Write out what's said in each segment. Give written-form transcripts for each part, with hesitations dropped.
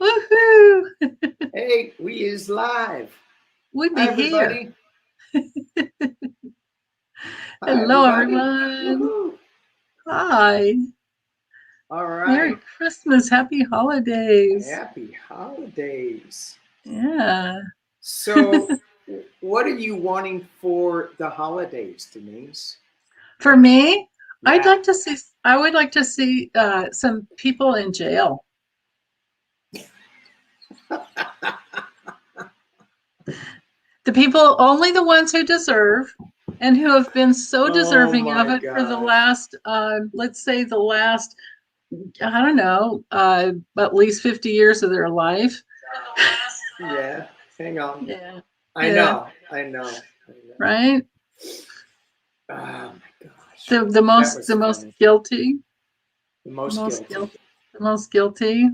Woohoo! Hey, we is live. We Hi, be here. everybody. Hi, Hello, everybody. everyone. Woohoo. Hi. All Merry right. Christmas. Happy holidays. Happy holidays. Yeah. So, what are you wanting for the holidays, Denise? For me, I'd Yeah. like to see. I would like to see some people in jail. The people, only the ones who deserve, and who have been so Oh deserving of my it for the gosh. last, let's say, the last, I don't know, at least 50 years of their life. Yeah. Hang on. Yeah. I Yeah. know. I know. I know. Right. Oh my gosh. The That most was the most funny. guilty, The the most most guilty. guilty, the most guilty,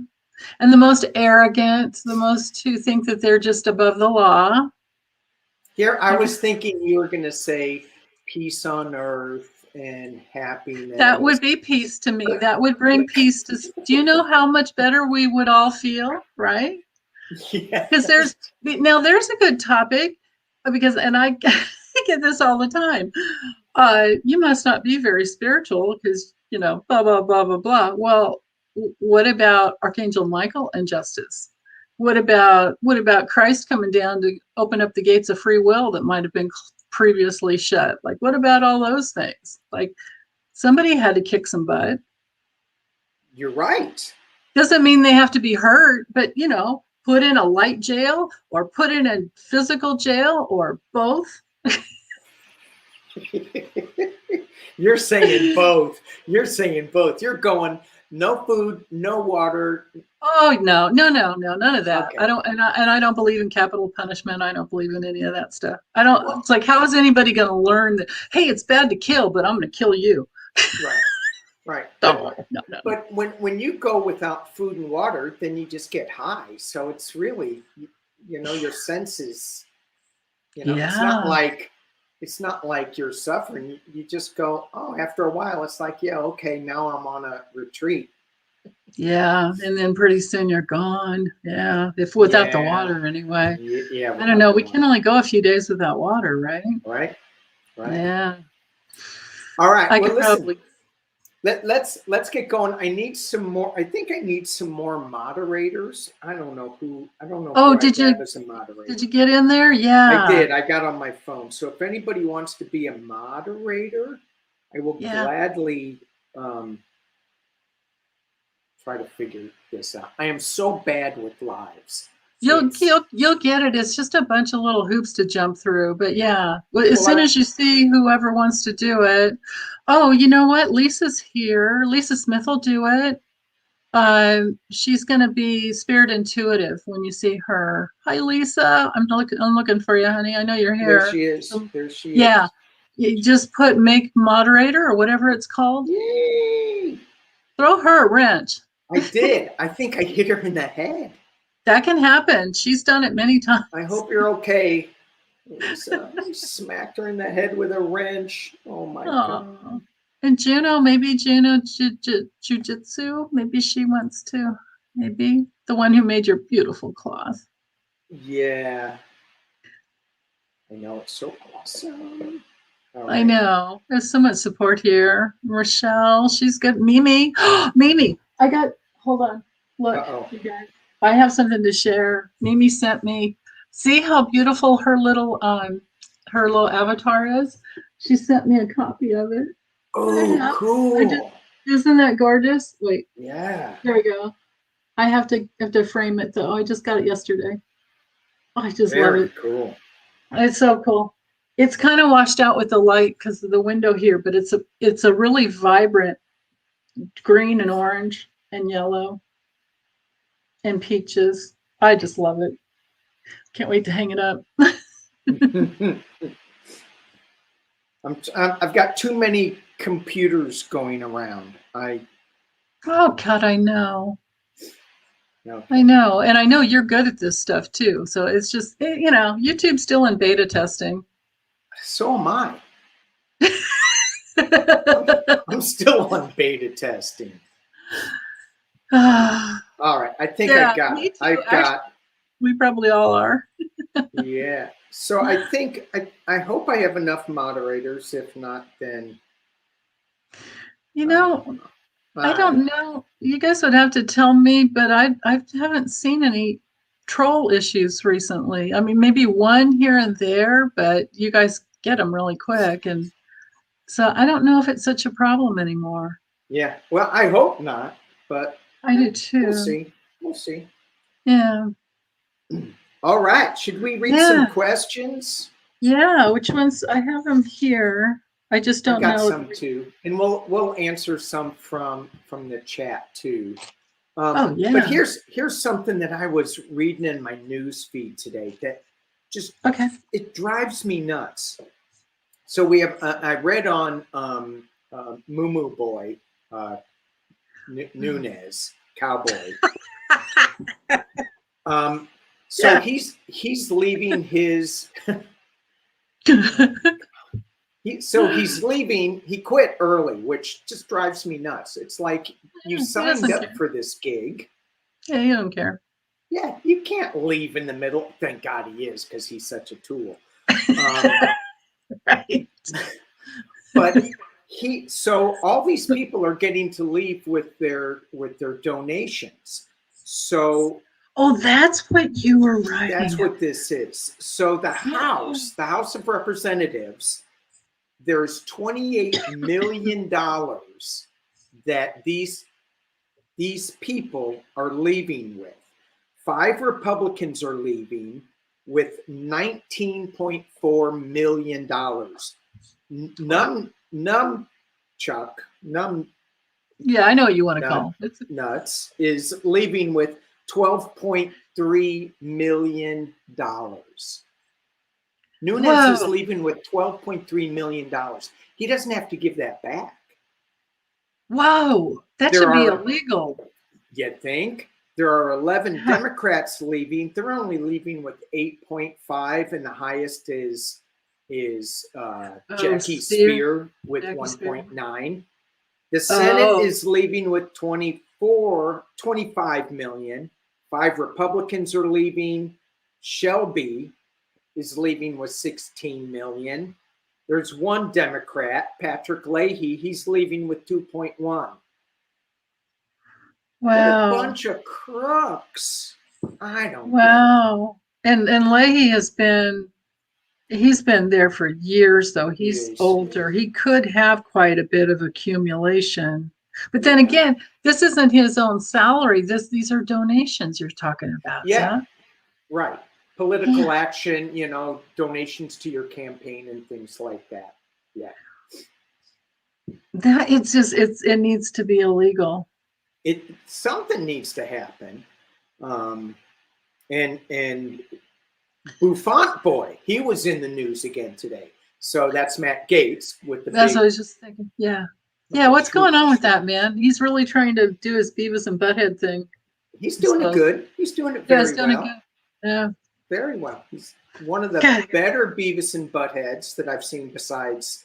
and the most arrogant, the most who think that they're just above the law. Here, I Every, was thinking you were going to say peace on earth and that happiness. would be peace to me. That would bring peace to. Do you know how much better we would all feel, right? Because Yes. there's a good topic, because and I get this all the time. You must not be very spiritual because blah blah blah blah blah. Well, what about Archangel Michael and justice? What about Christ coming down to open up the gates of free will that might have been previously shut? Like, what about all those things? Like, somebody had to kick some butt. You're right. Doesn't mean they have to be hurt, but put in a light jail or put in a physical jail or both. You're saying both. You're saying both. You're going no food, no water. Oh, no, no, no, no, none of that. I Okay. don't, and I don't believe in capital punishment. I don't believe in any of that stuff. I don't. Well, It's like, how is anybody going to learn that? Hey, it's bad to kill, but I'm going to kill you. right, right. No, no, no, no. But when you go without food and water, then you just get high. So it's really, your senses. It's not Yeah, like you're suffering. You just go, oh, after a while, it's like, yeah, okay, now I'm on a retreat. yeah, and then pretty soon you're gone. Yeah, if without the Yeah, water anyway. yeah, I don't without know. the We water. can only go a few days without water, right? Right, right. Yeah, All right. I Well, could listen. probably. Let's get going. I need some more. I think I need some more moderators. I don't know Oh, who I have as a did moderator. you get in there? I Yeah, did. I got on my phone. So if anybody wants to be a moderator, I will yeah. gladly um, try to figure this out. I am so bad with lives. You'll It's you'll you'll get it. It's just a bunch of little hoops to jump through. But yeah, well, as well, soon as you see whoever wants to do it, oh, you know what? Lisa's here. Lisa Smith will do it. She's going to be spirit intuitive when you see her. Hi, Lisa. I'm looking for you, honey. I know you're there here. she is. So, There she yeah, is. you just put make moderator or whatever it's called. Yay! Throw her a wrench. I did. I think I hit her in the head. That can happen. She's done it many times. I hope you're okay, Lisa. I smacked her in the head with a wrench. Oh my god. Oh, and Juno, maybe Juno Jujitsu, maybe she wants to, maybe the one who made your beautiful cloth. Yeah, I know it's so awesome. All I right. know. There's so much support here. Rochelle, she's good. Mimi, Mimi, hold on. Uh Look, oh. you guys, I have something to share. Mimi sent me, see how beautiful her little avatar is? She sent me a copy of it. Oh, I just, cool. isn't that gorgeous? Wait, Yeah. there we go. I have to frame it though. I just got it yesterday. I just love Very it. cool. It's so cool. It's kind of washed out with the light because of the window here, but it's a really vibrant green and orange and yellow and peaches. I just love it. Can't wait to hang it up. I've got too many computers going around. Oh God, I know. I Okay. know. And I know you're good at this stuff too. So it's just, YouTube's still in beta testing. So am I. I'm still on beta testing. Ah, Oh, I think I Yeah, got me it. too. I've Actually, got, we probably all are. yeah. So I think, I hope I have enough moderators. If not, then You I don't know, know. I I don't don't know. You guys would have to tell me, but I haven't seen any troll issues recently. I mean, maybe one here and there, but you guys get them really quick, and so I don't know if it's such a problem anymore. Yeah. Well, I hope not, but I do we'll too. see. We'll see. Yeah. All right. Should we read some Yeah. questions? Yeah. Which ones? I have them here. I just I don't got know. some too, and we'll answer some from the chat too. Oh, But yeah. here's something that I was reading in my news feed today that just Okay. it drives me nuts. So we have I read on Moo Boy Nunez Cowboy. So Yeah. he's leaving his he's leaving. He quit early, which just drives me nuts. It's like you He signed doesn't up care. for this gig. Yeah, he don't care. Yeah, you can't leave in the middle. Thank God he is, because he's such a tool. Um, Right. but so all these people are getting to leave with their donations. So Oh, that's what you were that's writing. what this is. So the House of Representatives, there's $28 million that these people are leaving with. 5 Republicans are leaving with $19.4 million. Num Yeah, I know what you want to Nut call. It's Nuts is leaving with $12.3 million. Nunez is whoa. leaving with $12.3 million. He doesn't have to give that back. Whoa. That There should be are, illegal. you think? There are 11 Yeah. Democrats leaving. They're only leaving with 8.5, and the highest is Oh, Jackie Spear. Spear with Jackie Spear. 1.9. The Senate Oh. is leaving with 25 million. 5 Republicans are leaving. Shelby is leaving with 16 million. There's 1 Democrat, Patrick Leahy. He's leaving with 2.1. What a Wow. bunch of crooks. I don't get it. Wow. And Leahy he's been there for years though. He's Yes. older. He could have quite a bit of accumulation. But then Yeah. again, this isn't his own salary. These are donations you're talking about. Yeah. Yeah. Right. Yeah. Political action, donations to your campaign and things like that. Yeah. That it needs to be illegal. Something needs to happen. And Bouffant Boy, he was in the news again today. So that's Matt Gaetz with the That's what I big. was just thinking. Yeah. Yeah, what's going on with that man? He's really trying to do his Beavis and Butthead thing. He's I doing it suppose. good. He's doing it Yeah, it's very done a well. good. Yeah. Very well. He's one of the God. better Beavis and Buttheads that I've seen besides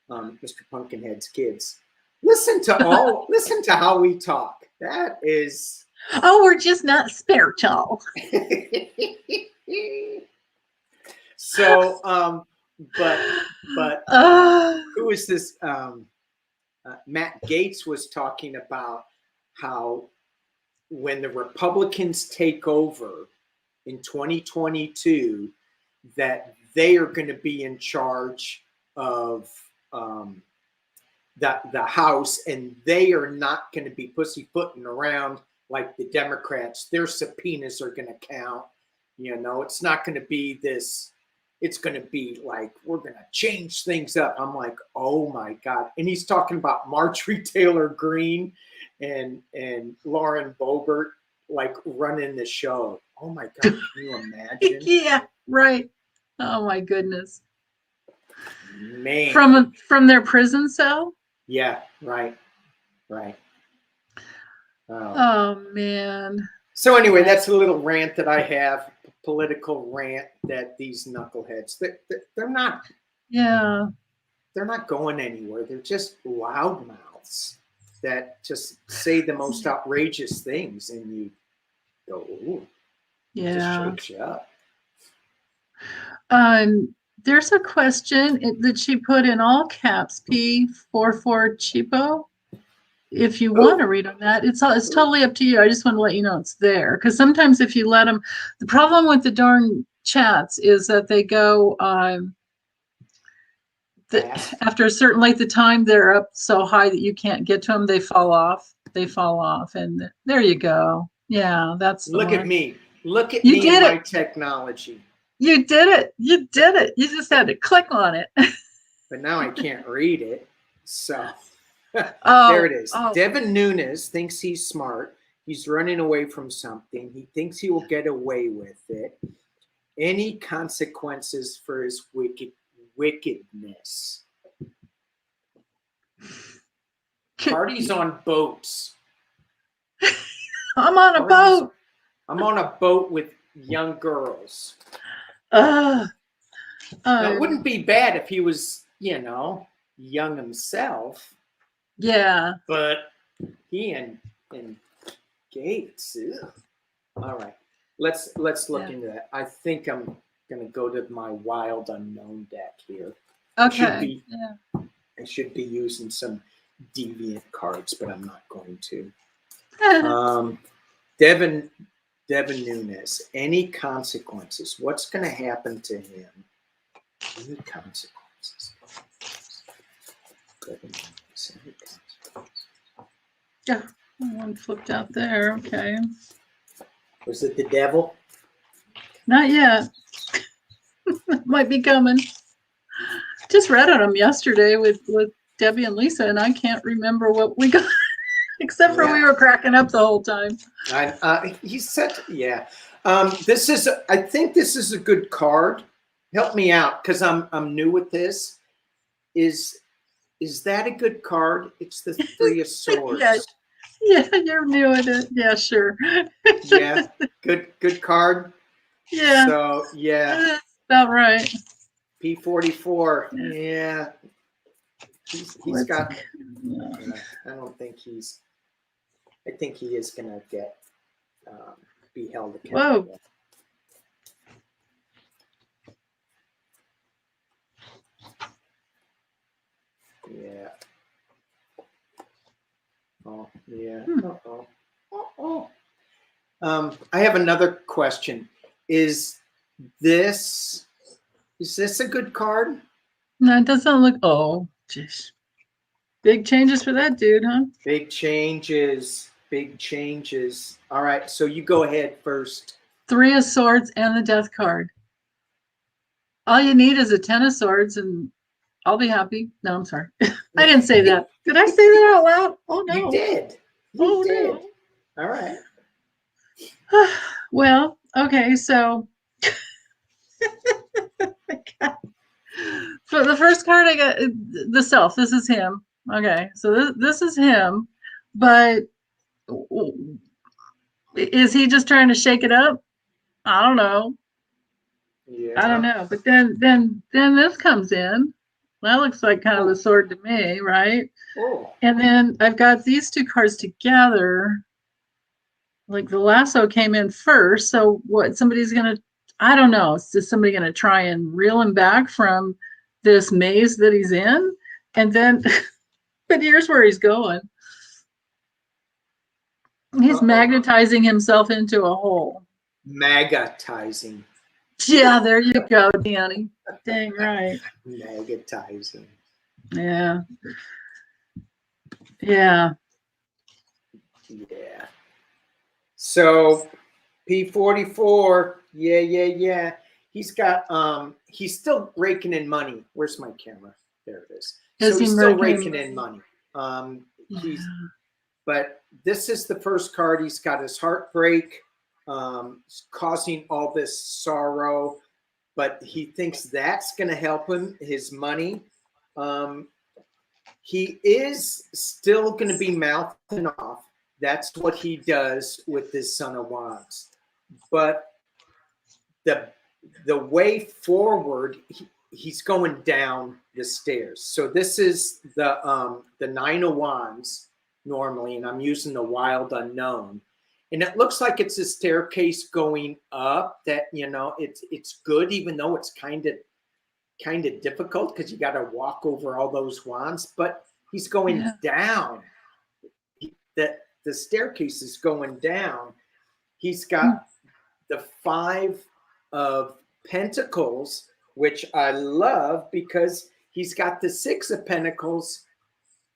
Mr. Pumpkinhead's kids. Listen to how we talk. That is. Oh, we're just not spiritual. So, but who is this? Matt Gaetz was talking about how when the Republicans take over in 2022, that they are going to be in charge of the House, and they are not going to be pussyfooting around like the Democrats. Their subpoenas are going to count. It's not going to be this. It's going to be like, we're going to change things up. I'm like, oh my God. And he's talking about Marjorie Taylor Greene and Lauren Boebert like running the show. Oh my God, can you imagine? Yeah, right. Oh my goodness. Man. From their prison cell? Yeah, right. Oh man. So anyway, that's a little rant that I have, political rant that these knuckleheads, they're not. Yeah. They're not going anywhere. They're just loudmouths that just say the most outrageous things, and go, ooh, it just Yeah. shakes you up. There's a question that she put in all caps, P44 cheapo. If you want to read on that, it's totally up to you. I just want to let you know it's there, because sometimes if you let them, the problem with the darn chats is that they go after a certain length of time, they're up so high that you can't get to them. They fall off. And there you go. Yeah, that's the Look one. at me. Look at You me and did my it. technology. You did it. You did it. You just had to click on it. But now I can't read it. So there Oh, it is. oh. Devin Nunes thinks he's smart. He's running away from something. He thinks he will get away with it. Any consequences for his wickedness? Parties on boats. I'm on a boat. I'm on a boat with young girls. Now, it wouldn't be bad if he was, young himself. Yeah. But he and Gates. Ew. All right. Let's look into that. I think I'm gonna go to my wild unknown deck here. Okay. I should be using some deviant cards, but I'm not going to. Devin Nunes. Any consequences? What's going to happen to him? Any consequences? Yeah, one flipped out there. Okay. Was it the devil? Not yet. Might be coming. Just read on them yesterday with Debbie and Lisa, and I can't remember what we got, except for we were cracking up the whole time. He said, yeah. I think this is a good card. Help me out, because I'm new with this. Is that a good card? It's the Three of Swords. Yeah, you're new at it. Yeah, sure. Yeah, good card. Yeah. So yeah, that's about right. P44. Yeah, he's got. I don't think he's. I think he is gonna get be held accountable. Whoa. Yeah. Oh yeah. I have another question. Is this a good card? No, it doesn't look. Oh, jeez. Big changes for that dude, huh? Big changes. Big changes. All right. So you go ahead first. Three of Swords and the Death card. All you need is a Ten of Swords, and I'll be happy. No, I'm sorry. I didn't say that. Did I say that out loud? Oh no. You did. You did. No. All right. Well, okay, so for the first card I got the Self. This is him. Okay, so this is him, but is he just trying to shake it up? I don't know. Yeah. I don't know. But then this comes in. That looks like kind of a sword to me, right? Oh. And then I've got these two cards together. Like the lasso came in first. So what somebody's gonna, I don't know. Is somebody gonna try and reel him back from this maze that he's in? And then but here's where he's going. He's magnetizing himself into a hole. Magnetizing. Yeah, there you go, Danny. Dang right. Magnetizing. Yeah. Yeah. Yeah. So P44, yeah. He's got he's still raking in money. Where's my camera? There it is. So he's still raking in money. But this is the first card. He's got his heartbreak, causing all this sorrow, but he thinks that's going to help him, his money. He is still going to be mouthing off. That's what he does with his Son of Wands. But the way forward, he's going down the stairs. So this is the Nine of Wands normally, and I'm using the Wild Unknown. And it looks like it's a staircase going up that, you know, it's good, even though it's kind of difficult because you got to walk over all those wands, but he's going Yeah. down. The staircase is going down. He's Hmm. got the 5 of Pentacles, which I love because he's got the 6 of Pentacles.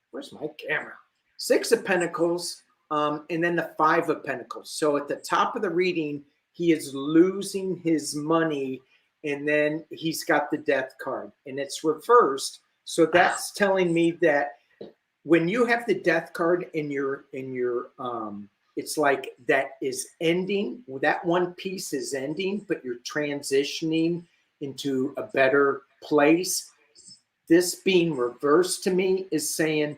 Where's my camera? 6 of Pentacles, and then the 5 of Pentacles. So at the top of the reading, he is losing his money, and then he's got the Death card, and it's reversed. So that's telling me that when you have the Death card in your it's like that is ending. That one piece is ending, but you're transitioning into a better place. This being reversed to me is saying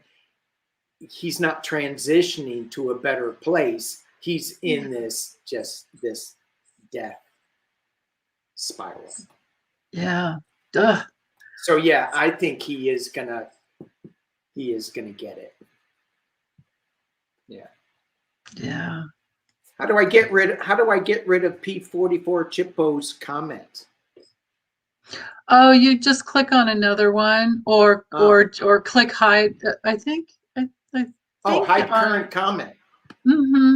he's not transitioning to a better place. He's in this death spiral. Yeah. Duh. So yeah, I think he is gonna get it. Yeah. Yeah. How do I get rid of P44 Chippo's comment? Oh, you just click on another one, or click hide. I think. Oh, hide current comment.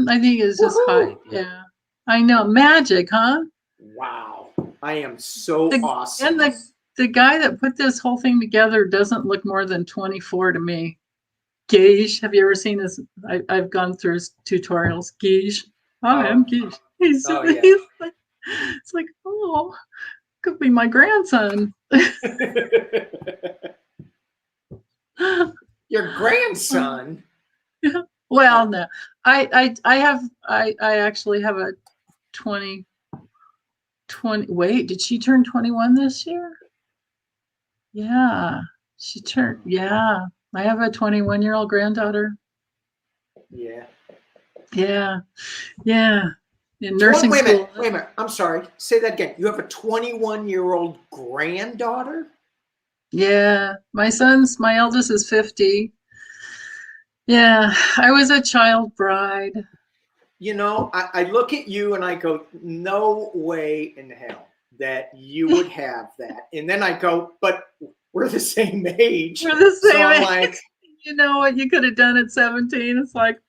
I think it's just hide. Yeah, I know. Magic, huh? Wow, I am so awesome. And the guy that put this whole thing together doesn't look more than 24 to me. Gage, have you ever seen his? I've gone through his tutorials. Gage, I'm Gage. He's like, it's like, oh, could be my grandson. Your grandson? Yeah. Well, no, I actually have a 20. Wait, did she turn 21 this year? Yeah, she turned. Yeah, I have a 21-year-old granddaughter. Yeah. Yeah. Yeah. In nursing school. Wait a minute. I'm sorry. Say that again. You have a 21-year-old granddaughter? Yeah. My eldest is 50. Yeah. I was a child bride. You know, I look at you and I go, no way in hell that you would have that. And then I go, but we're the same age. We're the same age. Like, you know what you could have done at 17? It's like,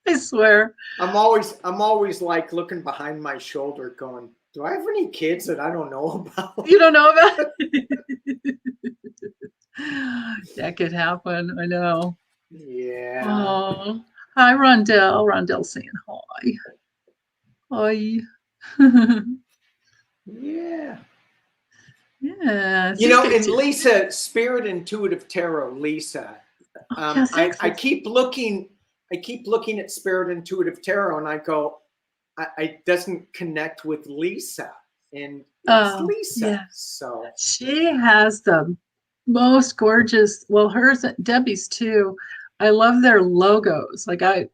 I swear. I'm always like looking behind my shoulder going, do I have any kids that I don't know about? You don't know about it? That could happen. I know. Yeah. Oh, hi, Rondell. Rondell's saying hi. Hi. Yeah. Yeah. You know, and Lisa, Spirit Intuitive Tarot, Lisa. I keep looking at Spirit Intuitive Tarot and I go, I doesn't connect with Lisa. And it's Lisa. Yeah. So she has the most gorgeous, well, hers, Debbie's too. I love their logos. Like I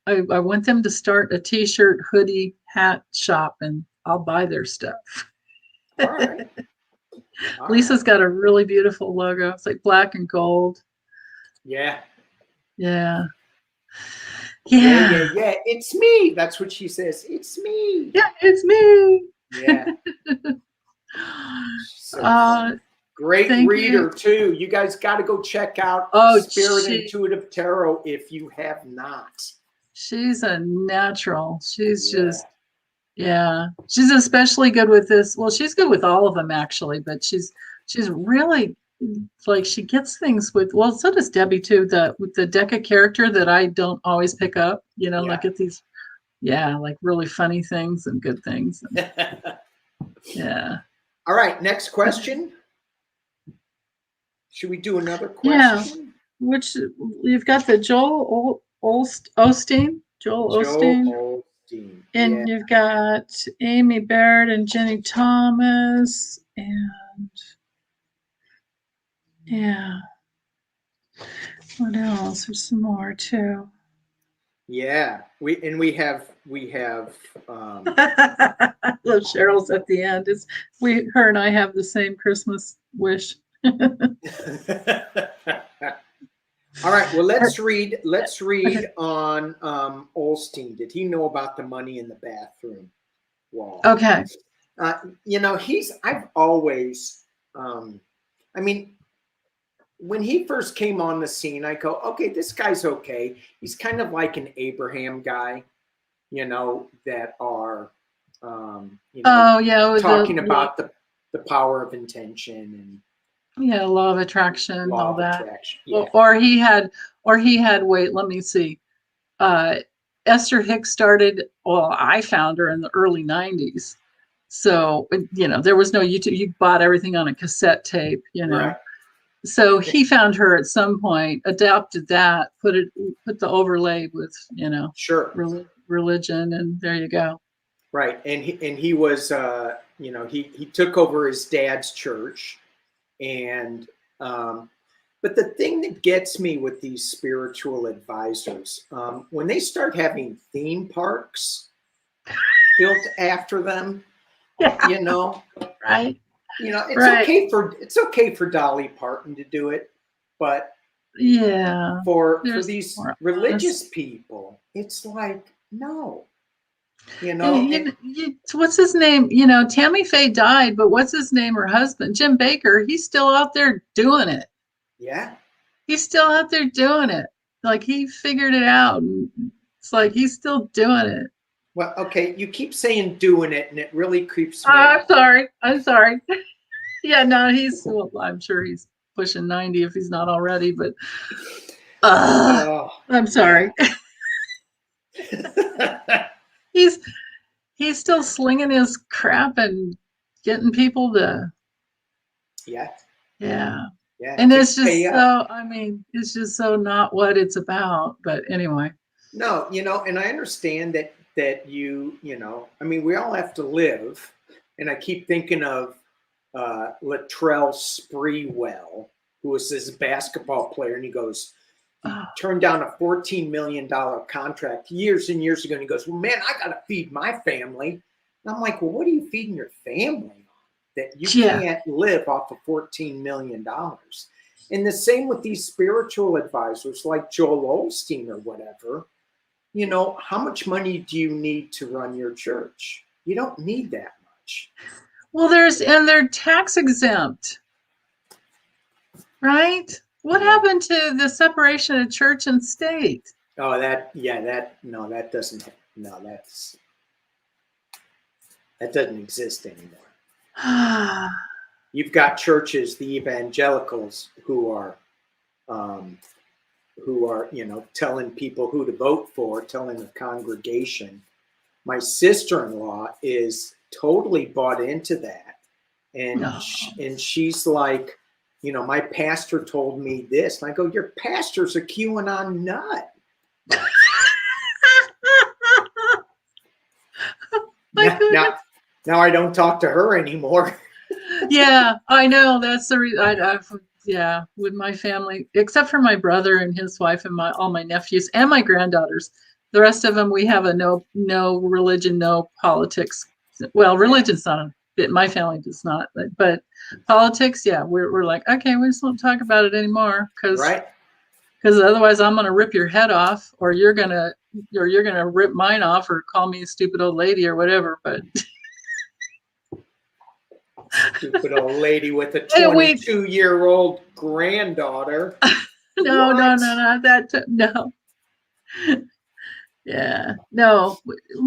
want them to start a t-shirt, hoodie, hat shop, and I'll buy their stuff. All right. Lisa's got a really beautiful logo. It's like black and gold. Yeah. Yeah. Yeah. It's me. That's what she says. It's me. Yeah, it's me. Yeah. So great reader too. You guys got to go check out Spirit Intuitive Tarot if you have not. She's a natural. She's just, she's especially good with this. Well, she's good with all of them actually, but she's really like, she gets things with, well, so does Debbie too, with the deck of character that I don't always pick up, like at these, like really funny things and good things. Yeah. All right, next question. Should we do another question? Yeah. Which you've got the Joel Osteen. And you've got Amy Barrett and Jenny Thomas, and what else? There's some more too. Yeah, we have Love Cheryl's at the end. Her and I have the same Christmas wish. All right. Well, let's read. Let's Okay. read on Olstein. Did he know about the money in the bathroom wall? Okay. I've always, I mean, when he first came on the scene, I go, okay, this guy's okay. He's kind of like an Abraham guy, that are, Oh yeah, with the talking about the power of intention yeah, law of attraction, and and law all of that. attraction. Or, Yeah. or he had, wait, let me see. Uh, Esther Hicks started, well, I found her in the early 90s. So, there was no YouTube. You bought everything on a cassette tape. Right. So he found her at some point, adapted that, put the overlay with, Sure. religion, and there you go. Right. And he was, he took over his dad's church. And but the thing that gets me with these spiritual advisors, when they start having theme parks built after them, Yeah, you know, right, it's right. okay for Dolly Parton to do it, but Yeah, for there's these more honest. religious people, it's like no, and What's his name? Tammy Faye died, but what's his name? Her husband, Jim Baker, he's still out there doing it. yeah. He's still out there doing it. Like he figured it out. And it's like he's still doing it. Well, okay, you keep saying doing it, and it really creeps me I'm out. sorry. I'm sorry. Yeah, no, well, I'm sure he's pushing 90 if he's not already, but uh, Oh, I'm yeah. sorry. he's he's still slinging his crap and getting people to, Yeah, yeah. yeah, And to it's pay just up. so, I mean, it's just so not what it's about. But anyway. No, and I understand that I mean, we all have to live, and I keep thinking of Latrell Sprewell, who was this basketball player, and he Oh, turned down a $14 million contract years and years ago, and he goes, "Well, man, I got to feed my family." And I'm like, "Well, what are you feeding your family on that you yeah. can't live off of $14 million?" And the same with these spiritual advisors like Joel Osteen or whatever. How much money do you need to run your church? You don't need that much. Well, they're tax exempt, right? What Yeah. happened to the separation of church and state? Oh, no, that doesn't, no, that doesn't exist anymore. You've got churches, the evangelicals, um, telling people who to vote for, telling the congregation. My sister-in-law is totally bought into that, and No. she's like, my pastor told me this, and I go, your pastor's a QAnon nut. My Now, now, goodness. now I don't talk to her anymore. Yeah, I know. That's the reason. Yeah, with my family, except for my brother and his wife and all my nephews and my granddaughters. The rest of them, we have a no religion, no politics. Well, Yeah, religion's not a bit. My family does not, but politics, yeah, we're like, okay, we just won't talk about it anymore right. because otherwise I'm gonna rip your head off, or you're gonna rip mine off, or call me a stupid old lady or whatever. But Stupid old lady with a hey, wait, 22-year-old granddaughter. no, no, What? no, no, no. Yeah, no.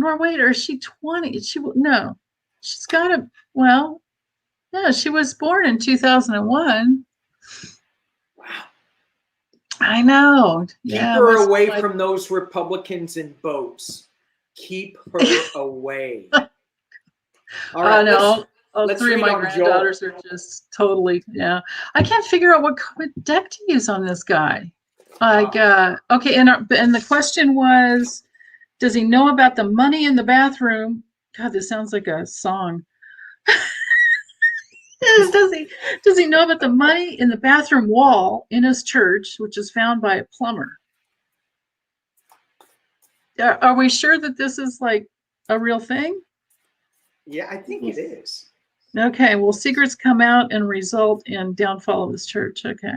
Or wait, or is she 20? No, she's got a, well, no, she was born in 2001. Wow. I know. Keep Yeah, it her must be away like, from those Republicans in boats. Keep her away. All I right, know. All let's three of read my on Joel. granddaughters are just totally, yeah. I can't figure out what deck to use on this guy. Like, okay, and the question was, does he know about the money in the bathroom? God, this sounds like a song. does he does he know about the money in the bathroom wall in his church, which is found by a plumber? Are we sure that this is like a real thing? Yeah, I think it is. Okay, well, secrets come out and result in downfall of his church. Okay.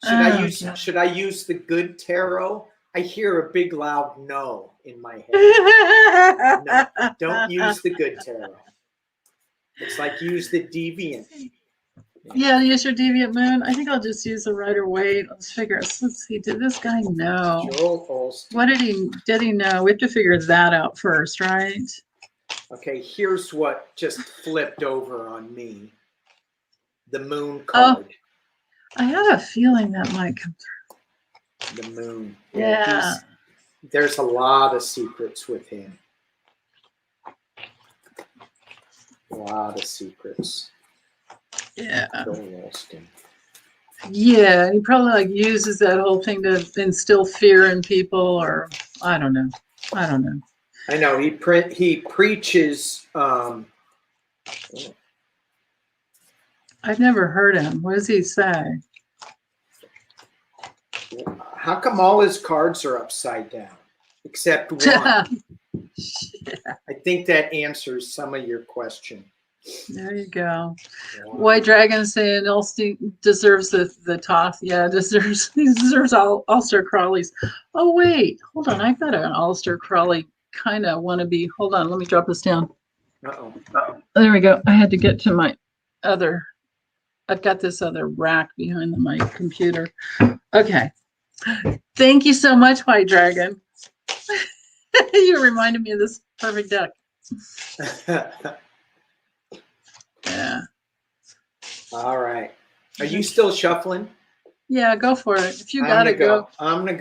Okay. should I use the good tarot? I hear a big loud no in my head. No, don't use the good tarot. It's like use the deviant. Yeah, use your deviant moon. I think I'll just use the Rider Waite. Let's figure. Let's see. Did this guy know? Joel Olstein. What did he know? We have to figure that out first, right? Okay, here's what just flipped over on me. The moon card. Oh, I had a feeling that might come The moon. through. Yeah. There's a lot of secrets with him. A lot of secrets. Yeah. Joel Olstein. Yeah, he probably like uses that whole thing to instill fear in people, or I don't know. I know he preaches. I've never heard him. What does he say? How come all his cards are upside down except one? I think that answers some of your question. There you go. Wow. White Dragon saying Elstein deserves the toss. Yeah, he deserves all-star Crawleys. Oh wait, hold on. I've got an all-star Crawley kind of wannabe. Hold on, let me drop this down. There we go. I had to get to my other. I've got this other rack behind my computer. Okay. Thank you so much, White Dragon. You reminded me of this perfect deck. Yeah. All right. Are you still shuffling? Yeah, go for it. If you got it, go. I'm gonna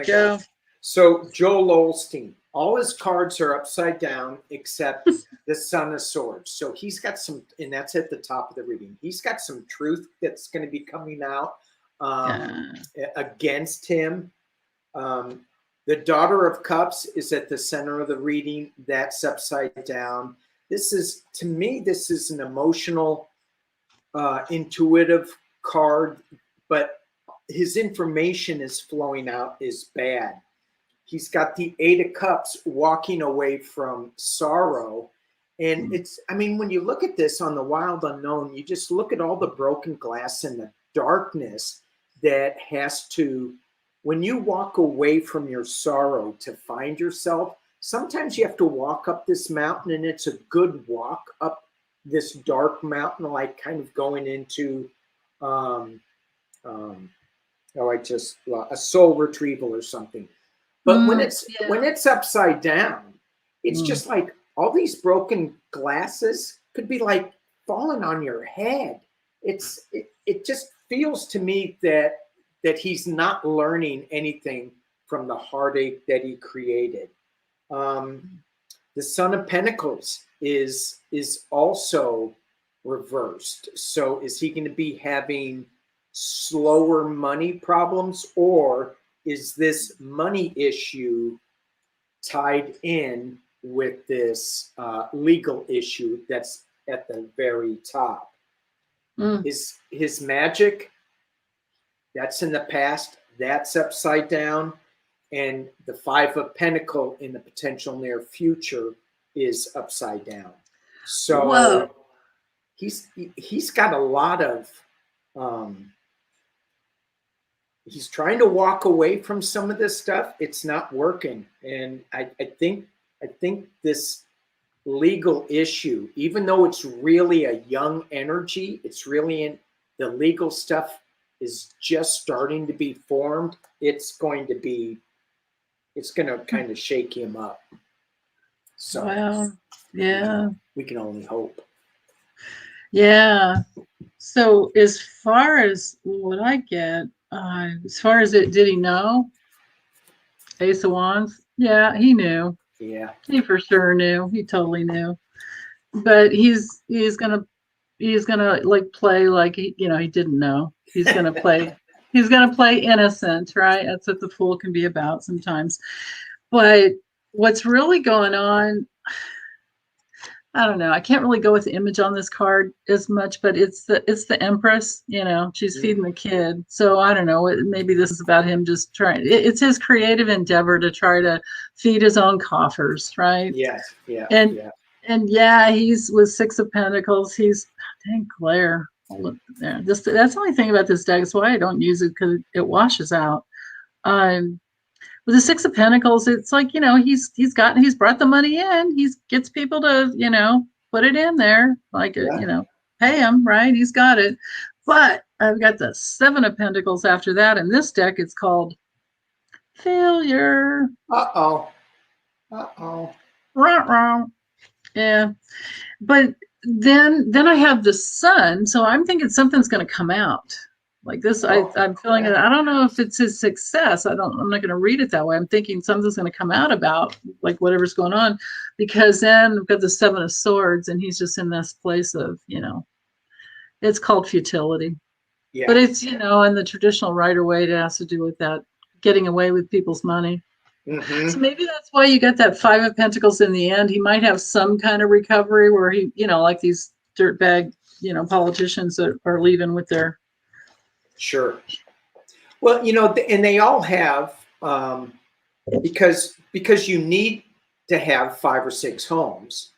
go. So Joel Olstein, all his cards are upside down except the Son of Swords. So he's got some, and that's at the top of the reading. He's got some truth that's going to be coming out against him. The Daughter of Cups is at the center of the reading. That's upside down. This is, to me, this is an emotional, intuitive card, but his information is flowing out is bad. He's got the Eight of Cups walking away from sorrow. And it's, I mean, when you look at this on the Wild Unknown, you just look at all the broken glass and the darkness that has to, when you walk away from your sorrow to find yourself, sometimes you have to walk up this mountain, and it's a good walk up this dark mountain, like kind of going into a soul retrieval or something. But when it's upside down, it's just like all these broken glasses could be like falling on your head. It just feels to me that he's not learning anything from the heartache that he created. The Son of Pentacles is also reversed. So is he going to be having slower money problems, or is this money issue tied in with this legal issue that's at the very top? His magic, that's in the past, that's upside down. And the Five of Pentacles in the potential near future is upside down. So he's got a lot of, he's trying to walk away from some of this stuff. It's not working. And I think this legal issue, even though it's really a young energy, it's really in the legal stuff is just starting to be formed. It's going to kind of shake him up. So, well, yeah, we can only hope. Yeah. So as far as what I get, as far as it, did he know? Ace of Wands? Yeah, he knew. Yeah. He for sure knew. He totally knew. But he's gonna like play like he didn't know. He's gonna play. He's going to play innocent, right? That's what the Fool can be about sometimes. But what's really going on, I don't know. I can't really go with the image on this card as much, but it's the Empress, she's feeding the kid. So I don't know. Maybe this is about him just trying. It's his creative endeavor to try to feed his own coffers, right? Yes. Yeah. And yeah, he's with Six of Pentacles. He's, dang, Claire. I'll look there. That's the only thing about this deck. It's why I don't use it, because it washes out. Um, with the Six of Pentacles, it's like, he's brought the money in. He gets people to, put it in there, like, Yeah. pay him, right? He's got it. But I've got the Seven of Pentacles after that. In this deck, it's called Failure. Uh-oh. Uh-oh. Ruh-roh. Yeah. But then I have the Sun, so I'm thinking something's going to come out. Like this, Oh, I'm feeling it. yeah. I don't know if it's his success. I'm not going to read it that way. I'm thinking something's going to come out about like whatever's going on, because then we've got the Seven of Swords, and he's just in this place of, it's called futility. But Yeah. it's, in the traditional Rider Waite, it has to do with that getting away with people's money. So Mm-hmm. maybe that's why you get that Five of Pentacles in the end. He might have some kind of recovery where he, like these dirtbag, politicians that are leaving with their. Sure. Well, and they all have, because you need to have 5 or 6 homes,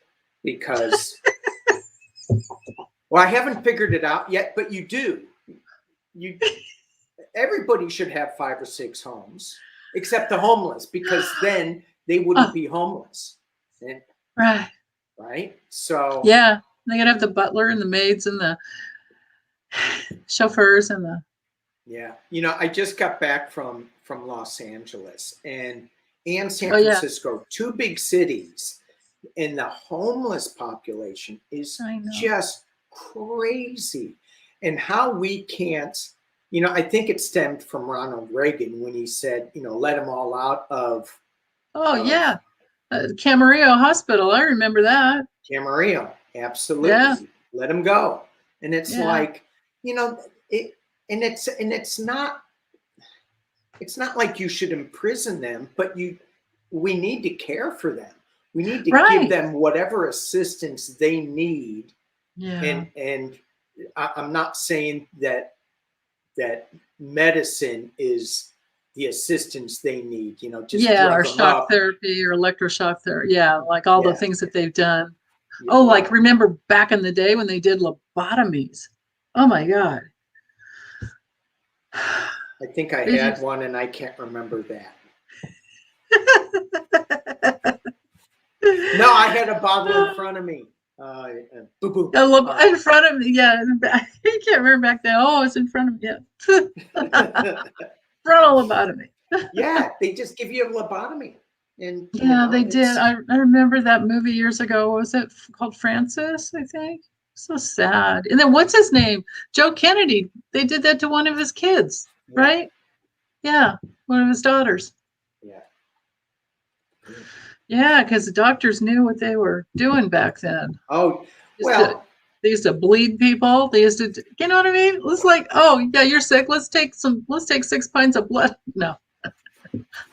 because, well, I haven't figured it out yet, but you do. Everybody should have 5 or 6 homes, except the homeless, because then they wouldn't Oh, be homeless. And, right. right? So, Yeah. They gotta have the butler and the maids and the chauffeurs and the. yeah. I just got back from Los Angeles and San Oh, yeah. Francisco, 2 big cities, and the homeless population is I know. just crazy. And how we can't, I think it stemmed from Ronald Reagan when he said, let them all out Oh, of yeah. Camarillo Hospital. I remember that. Camarillo. Yeah. Absolutely. Let them go. And it's Yeah. like, it, and it's not like you should imprison them, but we need to care for them. We need to give Right. them whatever assistance they need. Yeah. And I'm not saying that medicine is the assistance they need, just Yeah. drug Or them shock up. therapy or electroshock therapy. Yeah. Like all the Yeah. things that they've done. Oh, like Well, remember back in the day when they did lobotomies? Oh my God. I think I Did you? had one and I can't remember that. No, I had a bottle in front of me. Boo boo. All right. In front of me, yeah. I can't remember back then. Oh, it's in front of me. Yeah. Frontal lobotomy. Yeah, they just give you a lobotomy, and Yeah, they did. it's I remember that movie years ago. What was it called? Francis, I think. So sad. And then what's his name? Joe Kennedy. They did that to one of his kids, yeah, right? Yeah, one of his daughters. yeah. Yeah, because the doctors knew what they were doing back then. Oh, Used to, well, they used to bleed people. They used to, you know what I mean? It's like, oh yeah, you're sick. Let's take 6 pints of blood. No,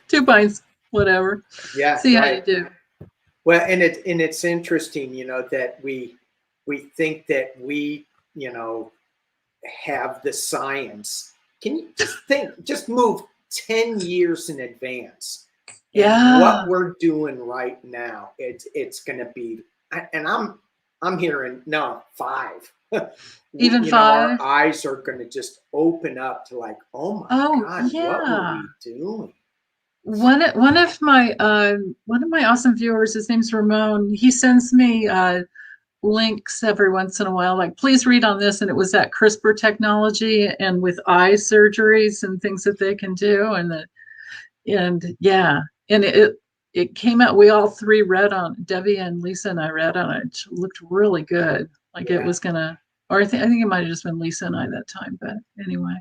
2 pints, whatever. yeah, See how you right. do. Well, and it's interesting, that we think that we, have the science. Can you just move 10 years in advance, and Yeah, what we're doing right now, it's going to be, and I'm hearing no 5. even Our 5. eyes are going to just open up to like, oh my Oh God, what were yeah. we doing? One of my awesome viewers, his name's Ramon. He sends me links every once in a while, like please read on this, and it was that CRISPR technology and with eye surgeries and things that they can do, and yeah, and it came out. We all 3 read on, Debbie and Lisa and I read on it. It looked really good. Like it Yeah. was gonna, or I think it might have just been Lisa and I that time, but anyway.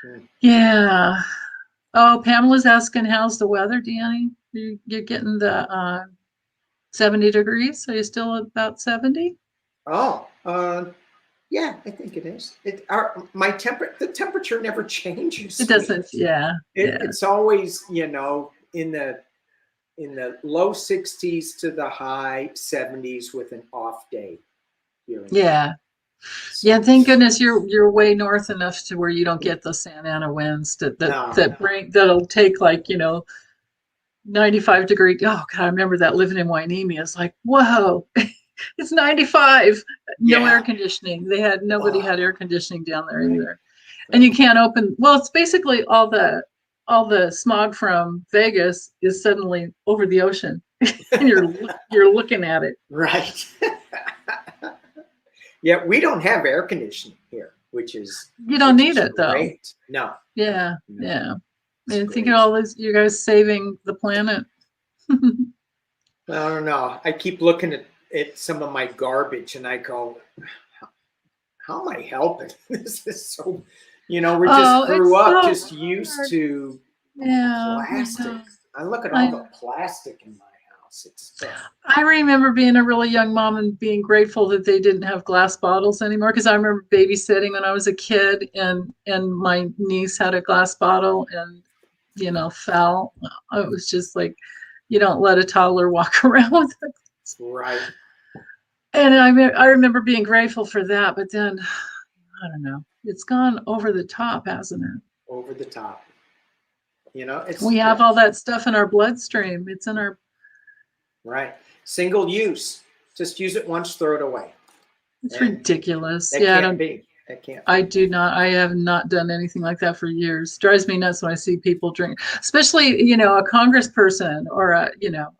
Mm. Yeah. Oh, Pamela's asking, how's the weather, Danny? You're getting the 70 degrees? Are you still about 70? Oh, yeah, I think it is. The temperature never changes It here. doesn't, yeah, yeah, It's always, in the low 60s to the high 70s with an off day here and there. yeah. Yeah, So thank goodness you're way north enough to where you don't get the Santa Ana winds no, that'll take like, 95 degree. Oh God, I remember that living in Wainimi. It's like, whoa. It's 95. No Yeah. air conditioning. Nobody had air conditioning down there either. And Right. you can't open. Well, it's basically all the smog from Vegas is suddenly over the ocean, and you're looking at it. Right. Yeah, we don't have air conditioning here, which is You don't need it though. great. No, Yeah, no, yeah. it's And think of great. all this, you guys saving the planet. Well, I don't know. I keep looking at some of my garbage and I go, how am I helping? This is so, we just Oh, grew it's up so just used hard. to Yeah, I plastic. know. I look at I all know. the plastic in my house. It's I remember being a really young mom and being grateful that they didn't have glass bottles anymore because I remember babysitting when I was a kid and my niece had a glass bottle and fell. It was just like you don't let a toddler walk around with it. right And I remember being grateful for that, but then I don't know. It's gone over the top, hasn't it? over the top. We have all that stuff in our bloodstream. It's in our. Right. Single use. Just use it once, throw it away. It's And ridiculous. that Yeah, can't be. That can't I be. do not. I have not done anything like that for years. Drives me nuts when I see people drink, especially a congressperson or a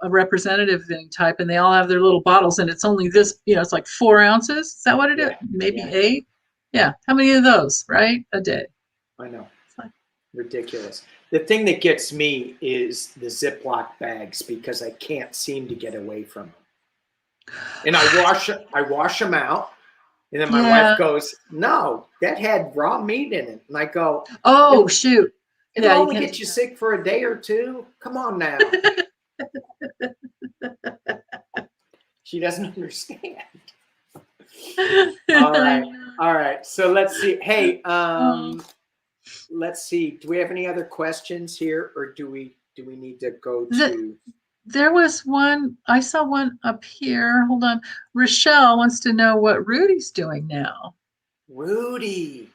representative type, and they all have their little bottles, and it's only this. It's like 4 ounces. Is that what it is? Yeah. Maybe Yeah. 8. Yeah. How many of those? Right, a day. I know. It's like, Ridiculous. The thing that gets me is the Ziploc bags because I can't seem to get away from them. And I wash them out. And then my wife yeah. goes, "No, that had raw meat in it." And I go, Oh shoot. "It'll Yeah, you only can't. get you sick for a day or two. Come on now." She doesn't understand. All right. All right. So let's see. Hey, Oh, let's see. Do we have any other questions here, or do we need to go the, to there was one. I saw one up here. Hold on. Rochelle wants to know what Rudy's doing now. Rudy?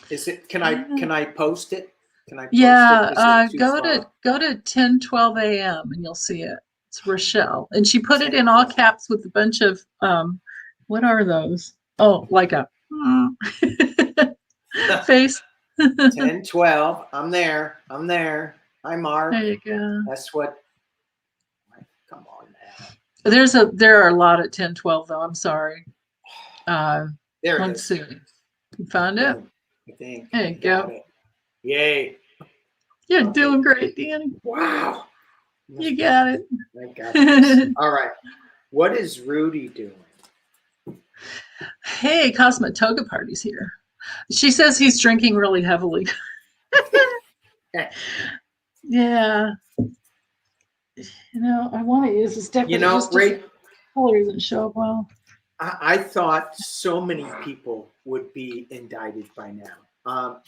Is it? Can I Yeah. post it? Can I post it? Yeah, Is it too go far? to 10:12 a.m. and you'll see it. It's Rochelle, and she put it in all 10:12. caps with a bunch of what are those? Oh, like a face. 10:12. I'm there. I'm there. Hi, Mark. There you go. That's what. Come on now. There are a lot at 10:12 though. I'm sorry. Uh, There it let's is. see. You found it? Boom. I think. There I you got go. it. Yay. You're Okay. doing great, Danny. Wow. You got it. I got this. All right. What is Rudy doing? Hey, Cosmic Toga Party's here. She says he's drinking really heavily. Yeah. I want to use this decorative. Ray, Color doesn't show up well. I thought so many people would be indicted by now.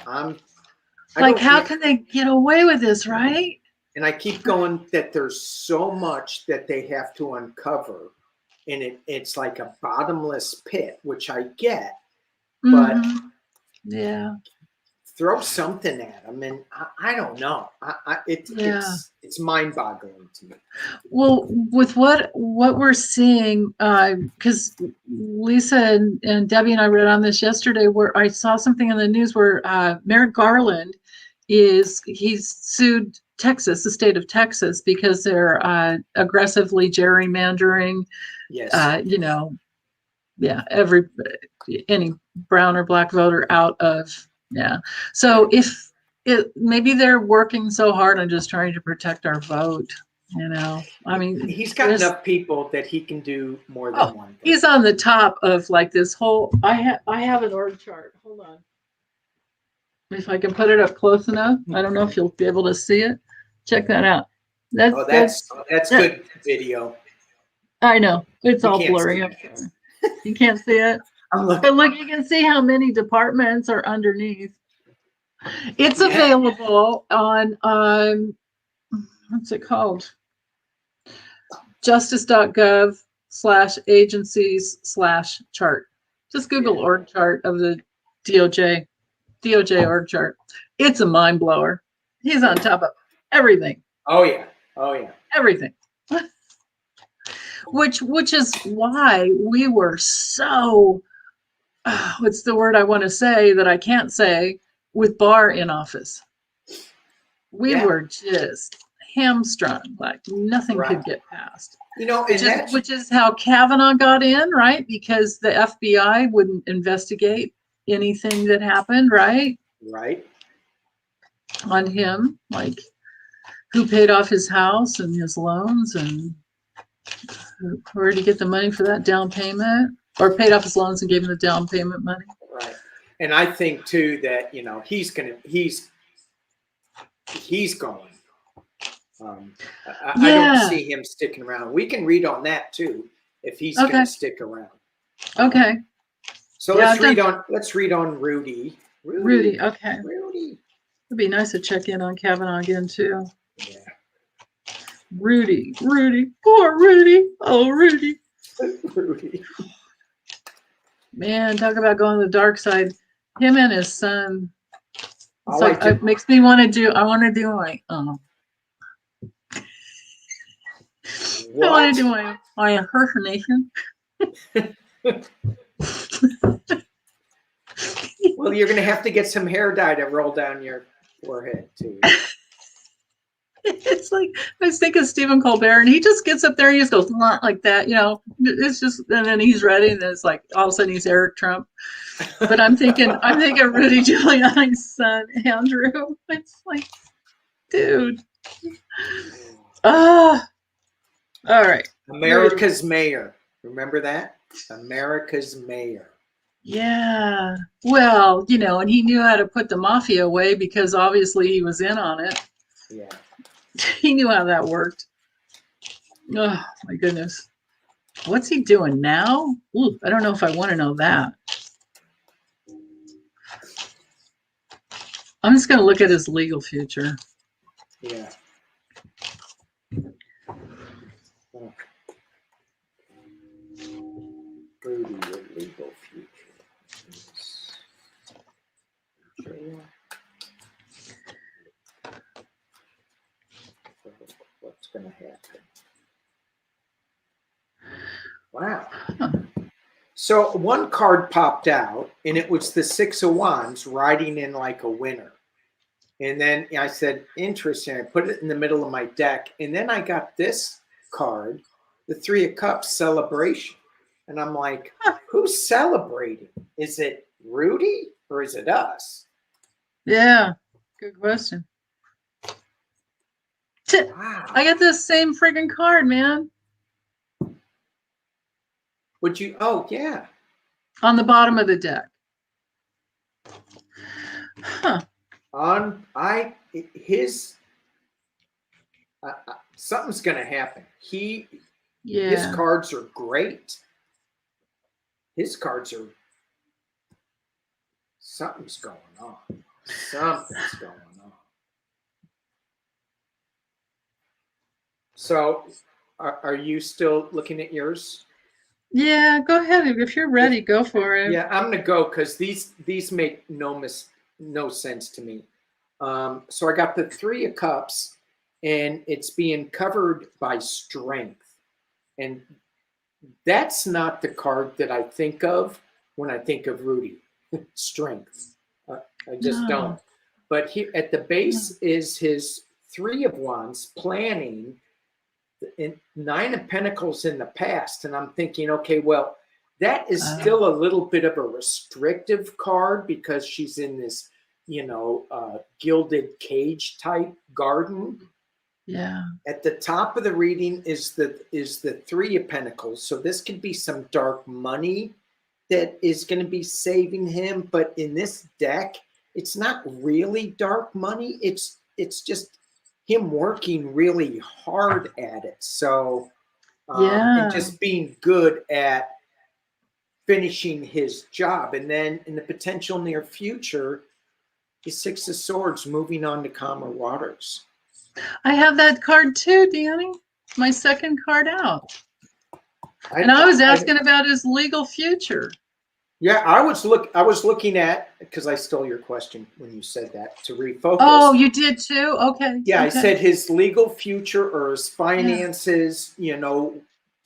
How can they get away with this, right? And I keep going that there's so much that they have to uncover, and it's like a bottomless pit, which I get, but yeah, throw something at them, and I don't know. It's mind-boggling to me. Well, with what we're seeing, because Lisa and Debbie and I read on this yesterday, where I saw something in the news where Merrick Garland he's sued Texas, the state of Texas, because they're aggressively gerrymandering. Yes. Any brown or black voter out of. Yeah. So if maybe they're working so hard on just trying to protect our vote, I mean, he's got enough people that he can do more than one thing. He's on the top of like this whole. I have an org chart. Hold on. If I can put it up close enough, I don't know if you'll be able to see it. Check that out. That's good video. I know it's all blurry. You can't see it. But look, you can see how many departments are underneath. It's available on what's it called? justice.gov/agencies/chart. Just Google org chart of the DOJ org chart. It's a mind blower. He's on top of everything. Oh yeah. Everything. which is why we were so what's the word I want to say that I can't say with Barr in office. We Yeah, were just hamstrung, like nothing right. could get past. You know, and that's Which is how Kavanaugh got in, right? Because the FBI wouldn't investigate anything that happened, right? right. On him, like who paid off his house and his loans and where did he get the money for that down payment? Or paid off his loans and gave him the down payment money. Right. And I think too that, you know, he's going. I don't Yeah. see him sticking around. We can read on that too, if he's going Okay. to stick around. Okay. So Yeah, let's read on Rudy. Rudy. Okay. Rudy. It'd be nice to check in on Kavanaugh again too. Yeah. Rudy. Poor Rudy. Oh, Rudy. Rudy. Man, talk about going to the dark side. Him and his son. It's like it makes me want to do. I want to do like. What? I want to do my impersonation. Well, you're going to have to get some hair dye to roll down your forehead too. It's like I was thinking Stephen Colbert, and he just gets up there and he just goes like that, you know. It's just, and then he's ready, and then it's like all of a sudden he's Eric Trump. But I'm thinking Rudy Giuliani's son, Andrew. It's like, dude. All right. America's mayor. Remember that? America's mayor. Yeah. Well, you know, and he knew how to put the mafia away because obviously he was in on it. Yeah. He knew how that worked. Oh, my goodness. What's he doing now? Ooh, I don't know if I want to know that. I'm just going to look at his legal future. Yeah. Rudy, your legal future. What's going to happen? Wow. Huh. So one card popped out, and it was the Six of Wands riding in like a winner. And then I said, interesting. I put it in the middle of my deck. And then I got this card, the Three of Cups celebration. And I'm like, who's celebrating? Is it Rudy or is it us? Yeah. Good question. Wow. I got this same friggin' card, man. Would you? Oh, yeah. On the bottom of the deck. Huh. Something's going to happen. Yeah. His cards are great. His cards are, something's going on. Something's going on. So, are you still looking at yours? Yeah, go ahead. If you're ready, go for it. Yeah, I'm gonna go because these make no sense to me. So I got the Three of Cups, and it's being covered by strength, and that's not the card that I think of when I think of Rudy. Strength. I just don't. But here at the base is his Three of Wands planning. In Nine of Pentacles in the past, and I'm thinking, okay, well, that is still a little bit of a restrictive card because she's in this, gilded cage type garden. Yeah. At the top of the reading is the Three of Pentacles, so this could be some dark money that is going to be saving him. But in this deck, it's not really dark money. It's just him working really hard at it. So, and just being good at finishing his job. And then in the potential near future, the Six of Swords moving on to calmer waters. I have that card too, Danny. My second card out. And I was asking about his legal future. Yeah, I was looking at, because I stole your question when you said that, to refocus. Oh, you did too? Okay. Yeah, okay. I said his legal future or his finances,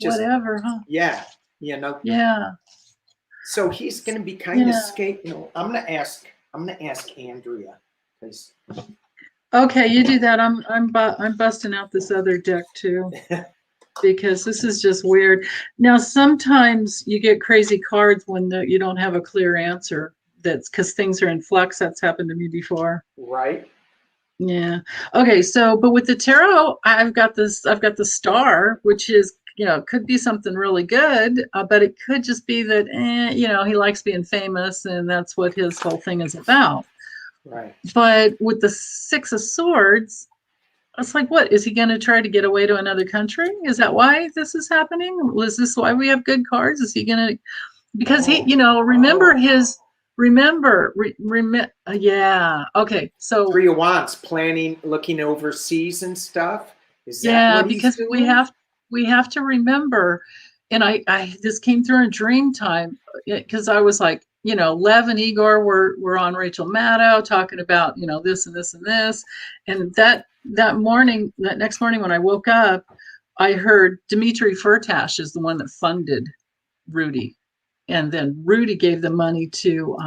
just, whatever, huh? yeah, Yeah. So he's going to be kind of Yeah. skate. I'm going to ask Andrea because Okay, you do that. I'm busting out this other deck too because this is just weird. Now, sometimes you get crazy cards when you don't have a clear answer. That's because things are in flux. That's happened to me before. right. Yeah. Okay. So, but with the tarot, I've got this. I've got the star, which is, could be something really good, but it could just be that, he likes being famous, and that's what his whole thing is about. Right. But with the Six of Swords, it's like, what is he going to try to get away to another country? Is that why this is happening? Was this why we have good cards? Is he going to? Because he, remember his. Yeah. Okay. So Three of Wands, planning, looking overseas and stuff. Is that yeah, what he's because we doing? have to remember, and I this came through in dream time because I was like, Lev and Igor were on Rachel Maddow talking about, this and this and this, and that next morning when I woke up, I heard Dmitry Firtash is the one that funded Rudy, and then Rudy gave the money to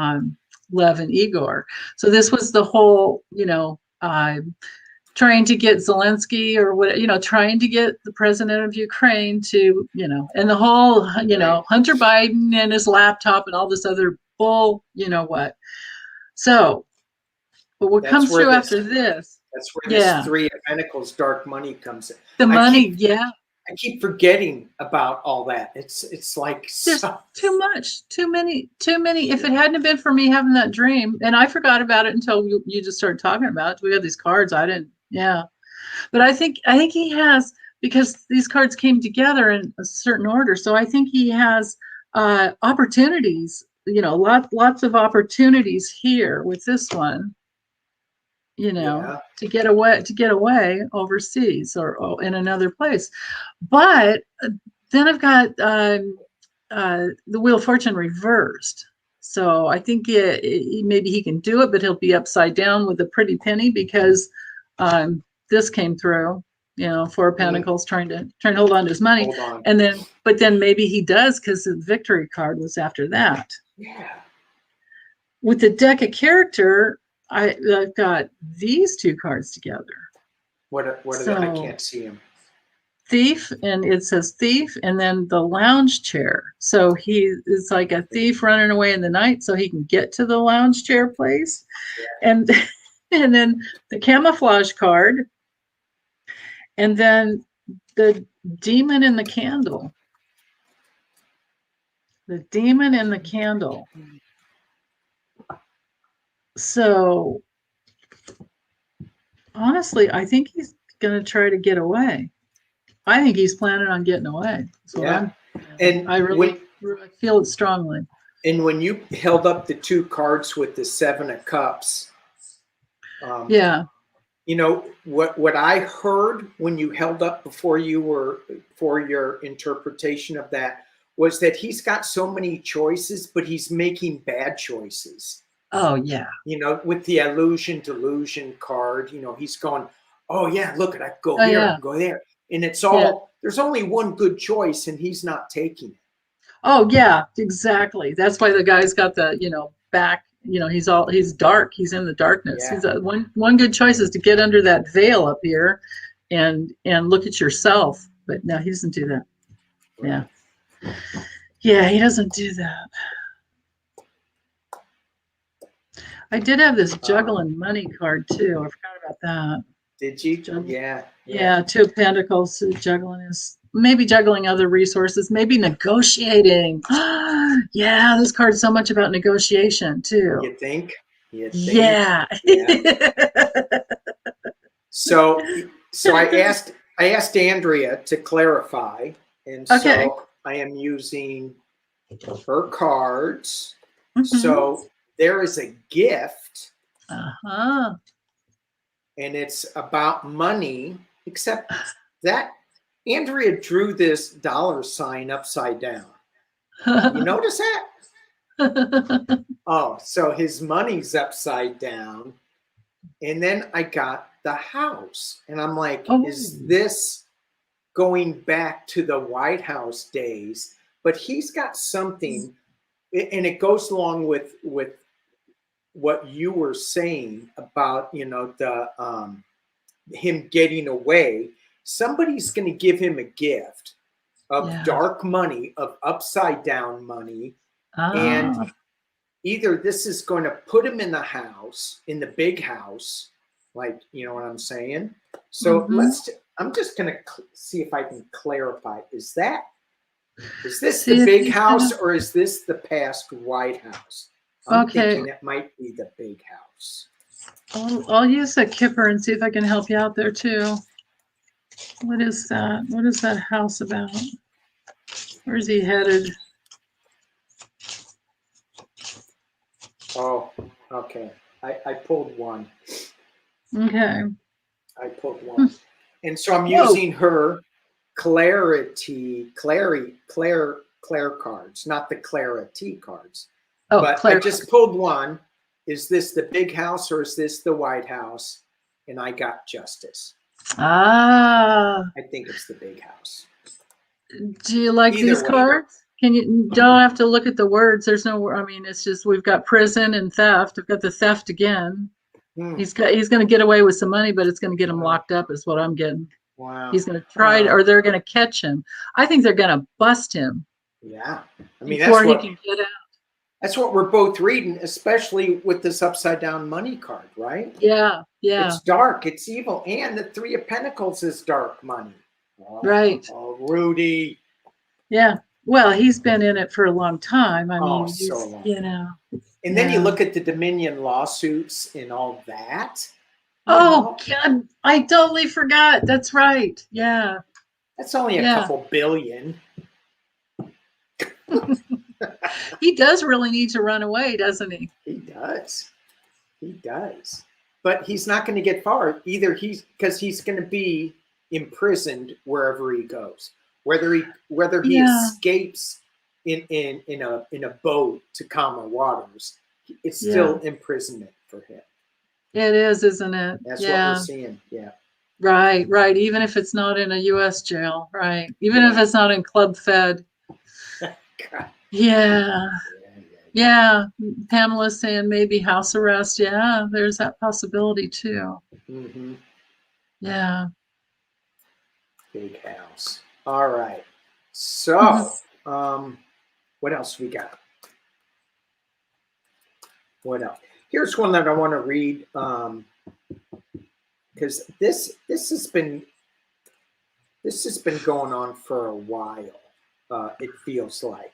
Lev and Igor. So this was the whole, trying to get Zelensky or what, trying to get the president of Ukraine to, and the whole, Right. Hunter Biden and his laptop and all this other bull, what. So, but what That's comes where through this. after this? That's where this Yeah, Three of Pentacles, dark money comes in. the I money. keep Yeah, I keep forgetting about all that. It's like there's so. too much, too many, too many. If it hadn't been for me having that dream, and I forgot about it until you just started talking about it. We had these cards. I didn't. Yeah. But I think he has, because these cards came together in a certain order. So I think he has opportunities, lots of opportunities here with this one, Yeah. to get away overseas or in another place. But then I've got the Wheel of Fortune reversed. So I think maybe he can do it, but he'll be upside down with a pretty penny because this came through. Four of Pentacles trying to hold on to his money, Hold on. but then maybe he does because the Victory card was after that. Yeah. With the deck of character, I've got these two cards together. What are they? I can't see him. Thief, and it says thief, and then the lounge chair. So he is like a thief running away in the night so he can get to the lounge chair place. And and then the camouflage card, and then the demon in the candle. The demon in the candle. So honestly, I think he's going to try to get away. I think he's planning on getting away. Yeah. I really feel it strongly. And when you held up the two cards with the Seven of Cups, yeah. What I heard when you held up for your interpretation of that was that he's got so many choices, but he's making bad choices. Oh yeah. With the illusion delusion card, he's going, oh yeah, look, I go here, I go there. And it's all, there's only one good choice and he's not taking it. Oh yeah, exactly. That's why the guy's got the, back, he's dark. He's in the darkness. Yeah. He's one good choice is to get under that veil up here and look at yourself. But no, he doesn't do that. Right. Yeah. Yeah, he doesn't do that. I did have this juggling money card too. I forgot about that. Did you? Yeah. Yeah, Two of Pentacles. Juggling is maybe juggling other resources, maybe negotiating. Yeah, this card's so much about negotiation too. You think? Yeah. So I asked Andrea to clarify, and so I am using her cards. Mm-hmm. So there is a gift. Uh-huh. And it's about money, except that Andrea drew this dollar sign upside down. You notice that? Oh, so his money's upside down. And then I got the house. And I'm like, is this going back to the White House days, but he's got something, and it goes along with what you were saying about, you know, the him getting away. Somebody's going to give him a gift of Yeah. dark money, of upside down money, and Ah. either this is going to put him in the house, in the big house, like, you know what I'm saying? So Mm-hmm. I'm just going to see if I can clarify. Is this the See if big he's house gonna. or is this the past White House? I'm Okay. thinking it might be the big house. I'll use a kipper and see if I can help you out there too. What is that? What is that house about? Where's he headed? Oh, okay. I pulled one. Okay. I pulled one. And so I'm Whoa. using her Claire cards, not the Clarity cards. Oh, But I Claire just card. pulled one. Is this the big house or is this the White House? And I got justice. Ah. I think it's the big house. Do you like these Either way. cards? Can you don't have to look at the words. There's no, I mean, it's just we've got prison and theft. I've got the theft again. Hmm. He's going to get away with some money, but it's going to get him Wow. locked up is what I'm getting. Wow. He's going to try or they're going to catch him. I think they're going to bust him Yeah. I mean, before he can get out. that's what we're both reading, especially with this upside down money card, right? Yeah, yeah, It's dark, it's evil, and the Three of Pentacles is dark money. right. Oh, Rudy. Yeah. Well, he's been in it for a long time. I Oh, mean, so he's, long. you know, And then you yeah. look at the Dominion lawsuits and all that. You Oh, know, God, I totally forgot. That's right. Yeah, that's only a yeah. couple billion. He does really need to run away, doesn't he? He does. He does. But he's not going to get far either. Because he's going to be imprisoned wherever he goes. Whether he Yeah, escapes in a boat to calmer waters, it's yeah. still imprisonment for him. It is, isn't it? That's what we're Yeah. seeing. Yeah. Right, right. Even if it's not in a US jail, right. Even if Yeah. it's not in Club Fed. God. Yeah. Yeah, yeah, Yeah. Pamela's saying maybe house arrest. Yeah, there's that possibility too. yeah. Mm-hmm. Yeah. Big house. All right. Mhm. So, what else we got? What else? Here's one that I want to read because this has been going on for a while. It feels like.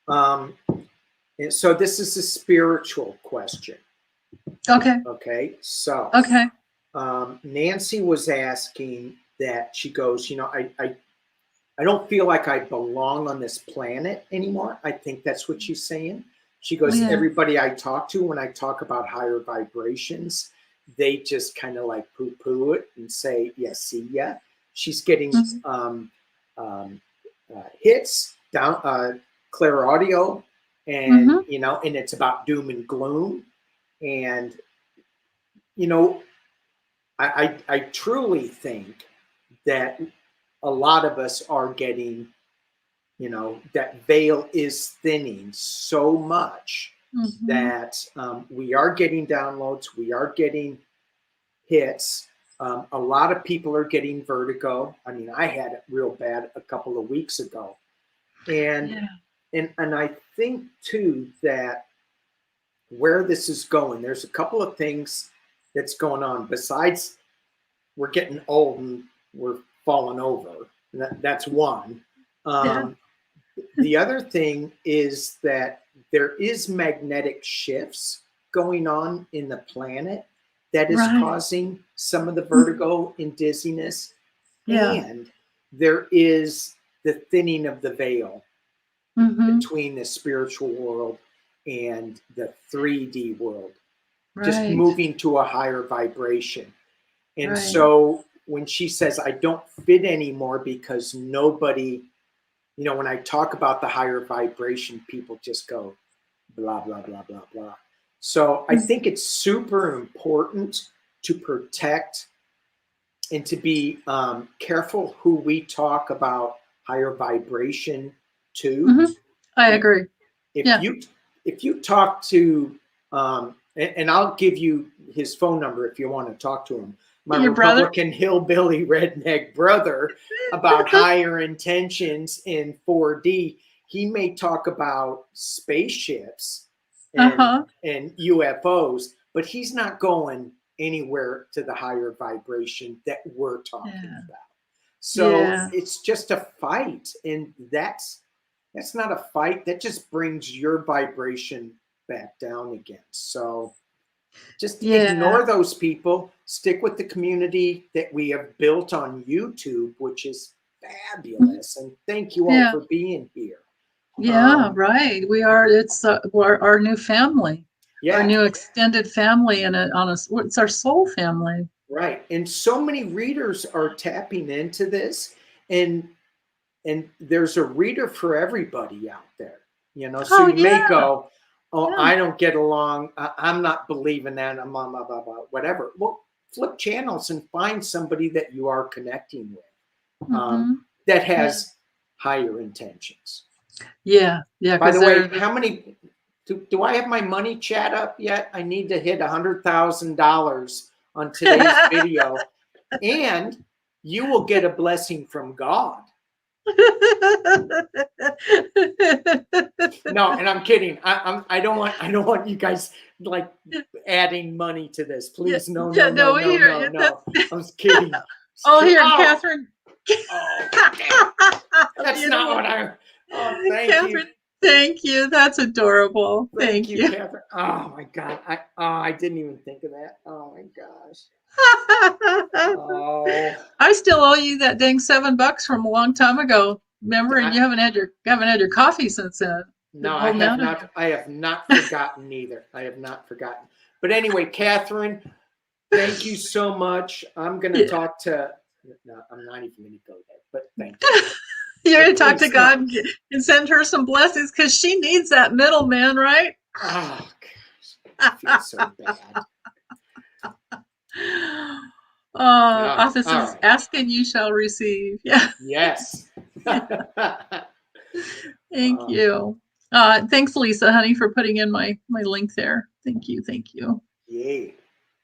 And so this is a spiritual question. Okay. Okay. So Okay. Nancy was asking that she goes, you know, I don't feel like I belong on this planet anymore. I think that's what she's saying. She goes, Yeah. everybody I talk to, when I talk about higher vibrations, they just kind of like poo poo it and say, yeah, see ya. She's getting Mhm. hits down, clear audio, and, Mhm. you know, and it's about doom and gloom. And, you know, I truly think that a lot of us are getting, you know, that veil is thinning so much Mhm. that we are getting downloads, we are getting hits. A lot of people are getting vertigo. I mean, I had it real bad a couple of weeks ago, and Yeah. and I think too that where this is going, there's a couple of things that's going on besides we're getting old and we're falling over. That's one. Yeah. Um, the other thing is that there is magnetic shifts going on in the planet that is Right. causing some of the Mhm. vertigo and dizziness, Yeah. and there is the thinning of the veil Mhm. between the spiritual world and the 3D world, just Right. moving to a higher vibration. And Right. so when she says, I don't fit anymore because nobody, you know, when I talk about the higher vibration, people just go blah, blah, blah, blah, blah. So I Mhm. think it's super important to protect and to be careful who we talk about higher vibration to. Mm-hmm. I agree. If Yeah. you talk to and I'll give you his phone number if you want to talk to him, my Your brother? Republican hillbilly redneck brother, about higher intentions in 4D. He may talk about spaceships Uh-huh. and UFOs, but he's not going anywhere to the higher vibration that we're talking Yeah. about. So Yeah. it's just a fight, and that's not a fight. That just brings your vibration back down again. So just Yeah. ignore those people. Stick with the community that we have built on YouTube, which is fabulous. And thank you all Yeah. for being here. Yeah, right. We are, it's our new family, our Yeah, new extended family, and it's our soul family. right. And so many readers are tapping into this, and there's a reader for everybody out there. So Oh, you may yeah. go, oh, Yeah. I don't get along. I'm not believing that. I'm blah, blah, blah, blah, whatever. Well, flip channels and find somebody that you are connecting with Mm-hmm. that Yeah. has higher intentions. Yeah. Yeah. By Because the way, they're, how many do I have my money chat up yet? I need to hit $100,000 on today's video, and you will get a blessing from God. No, and I'm kidding. I don't want you guys like adding money to this. yeah. Please, no, Yeah. no, no, No, no, here. no, That's, no. I'm just kidding. oh, here, Oh, Catherine. oh, damn. That's You know not what? what I. Oh, thank you, Catherine, thank you. That's adorable. thank Thank you, you. Catherine. Oh my God, I didn't even think of that. Oh my gosh. Oh, I still owe you that dang $7 from a long time ago. Remember? And I, you haven't had your coffee since then. no, Been I holding have out on not. I have not forgotten either. I have not forgotten. But anyway, Catherine, thank you so much. I'm going to you. talk to. No, I'm not even going to go there. But thank you. You're But gonna talk to please, no. God and send her some blessings because she needs that middleman, right? Oh, gosh, I feel so bad. Yeah. Office All is right. ask and you shall receive. Yeah. Yes. Thank you. Thanks, Lisa, honey, for putting in my link there. Thank you. Thank you. Yay.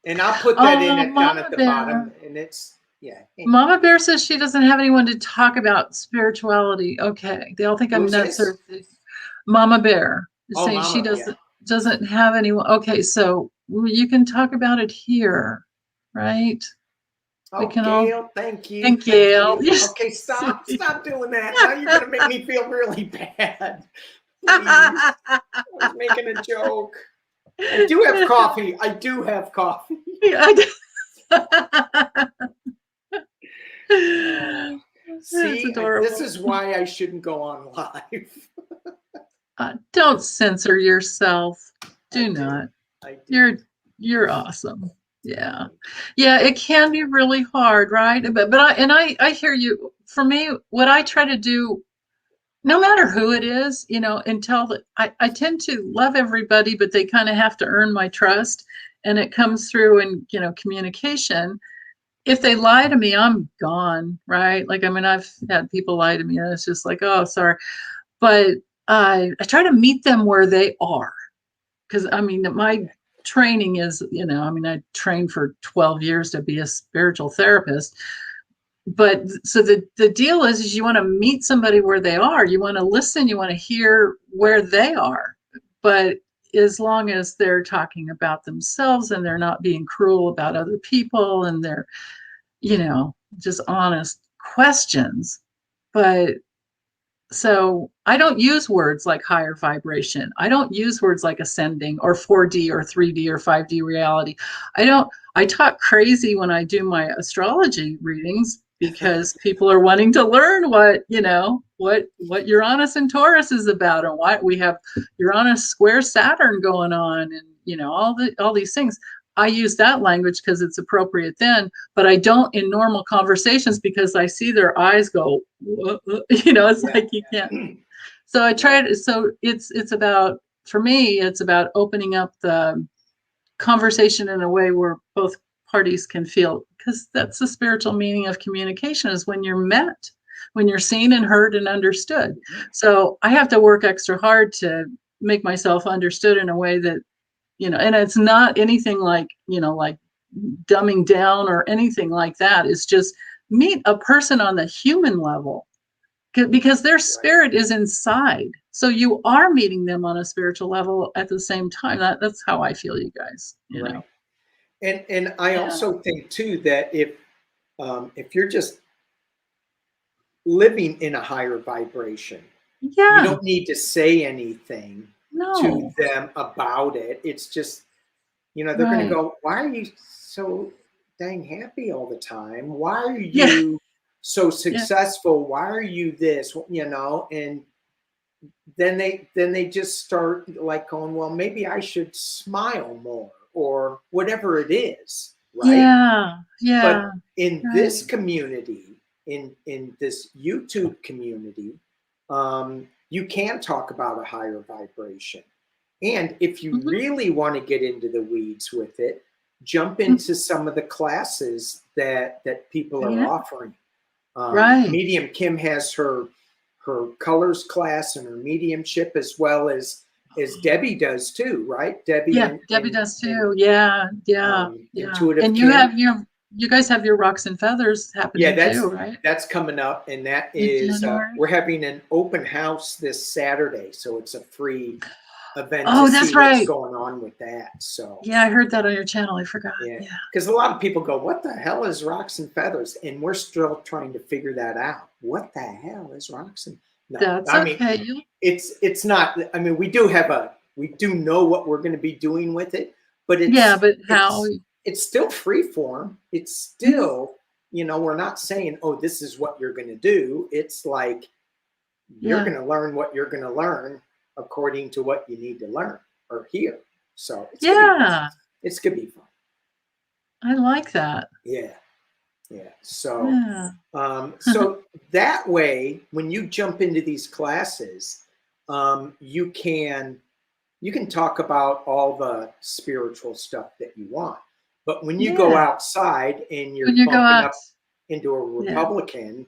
And I'll put that in Oh, it down at Mama the Bear. bottom. And it's, yeah. Anyway. Mama Bear says she doesn't have anyone to talk about spirituality. Okay. They all think I'm Who's nuts this? or Mama Bear is Oh, saying she Mama. Yeah. doesn't have anyone. Okay, so you can talk about it here, right? We Oh, can all Gail, thank you. and Thank Gail. you. You're Okay, so sweet. stop doing that. Now you're going to make me feel really bad. Please. I was making a joke. I do have coffee. I do have coffee. That's See, this adorable. is why I shouldn't go on live. Don't censor yourself. I Do did. not. I did. You're awesome. Yeah. Yeah, it can be really hard, right? But I hear you. For me, what I try to do, no matter who it is, until I tend to love everybody, but they kind of have to earn my trust. And it comes through in, communication. If they lie to me, I'm gone, right? Like, I mean, I've had people lie to me, and it's just like, oh, sorry. But I try to meet them where they are. Because I mean, my training is, I mean, I trained for 12 years to be a spiritual therapist. But so the deal is you want to meet somebody where they are. You want to listen, you want to hear where they are. But as long as they're talking about themselves and they're not being cruel about other people and they're, just honest questions. But so I don't use words like higher vibration. I don't use words like ascending or 4D or 3D or 5D reality. I talk crazy when I do my astrology readings because people are wanting to learn what Uranus and Taurus is about and why we have Uranus square Saturn going on and all these things. I use that language because it's appropriate then, but I don't in normal conversations because I see their eyes go, it's like you can't. So I try to, so it's about, for me, it's about opening up the conversation in a way where both parties can feel because that's the spiritual meaning of communication, is when you're met, when you're seen and heard and understood. So I have to work extra hard to make myself understood in a way that, and it's not anything like, like dumbing down or anything like that. It's just meet a person on the human level, because their spirit is inside. So you are meeting them on a spiritual level at the same time. That's how I feel, you guys, Right. And I also think too that if you're just living in a higher vibration, you don't need to say anything to them about it. It's just, they're going to go, why are you so dang happy all the time? Why are you so successful? Why are you this? And then they just start like going, well, maybe I should smile more or whatever it is, right? But in this community, in this YouTube community, you can talk about a higher vibration. And if you really want to get into the weeds with it, jump into some of the classes that people are offering. Medium Kim has her colors class and her mediumship, as well as Debbie does too, right? Debbie, Debbie does too. Yeah. Intuitive and you guys have your Rocks and Feathers happening too, right? That's coming up, and that is we're having an open house this Saturday, so it's a free event to see what's going on with that. So I heard that on your channel. I forgot. Because a lot of people go, what the hell is Rocks and Feathers? And we're still trying to figure that out. What the hell is Rocks and That's okay. It's not, we do know what we're going to be doing with it, but it's still free form. It's still, we're not saying, oh, this is what you're going to do. It's like, you're going to learn what you're going to learn according to what you need to learn or hear. So it's going to be fun. I like that. Yeah. So, so that way, when you jump into these classes, you can talk about all the spiritual stuff that you want. But when you go outside and you're bumping up into a Republican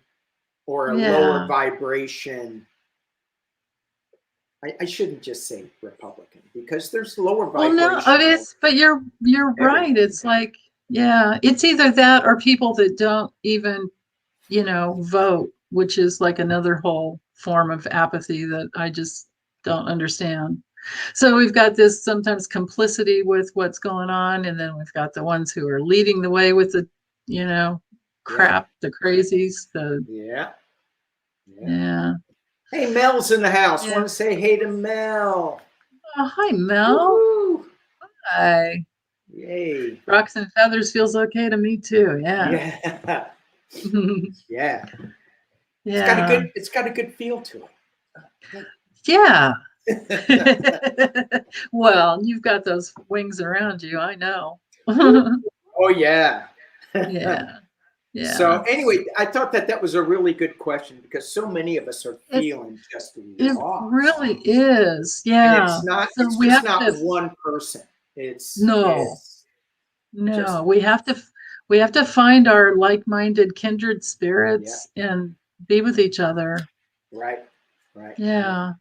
or a lower vibration, I shouldn't just say Republican, because there's lower vibration. Well, no, but you're right. It's like, it's either that or people that don't even, vote, which is like another whole form of apathy that I just don't understand. So we've got this sometimes complicity with what's going on, and then we've got the ones who are leading the way with the, crap, the crazies, Hey, Mel's in the house. Want to say hey to Mel? Oh, hi, Mel. Woo-hoo. Hi. Yay. Rocks and Feathers feels okay to me too. Yeah. It's got a good feel to it. Yeah. Well, you've got those wings around you. I know. Oh yeah. Yeah. So anyway, I thought that was a really good question, because so many of us are feeling just lost. It really is. Yeah. And it's not. So it's just not one person. No. We have to find our like-minded, kindred spirits and be with each other. Right. Yeah.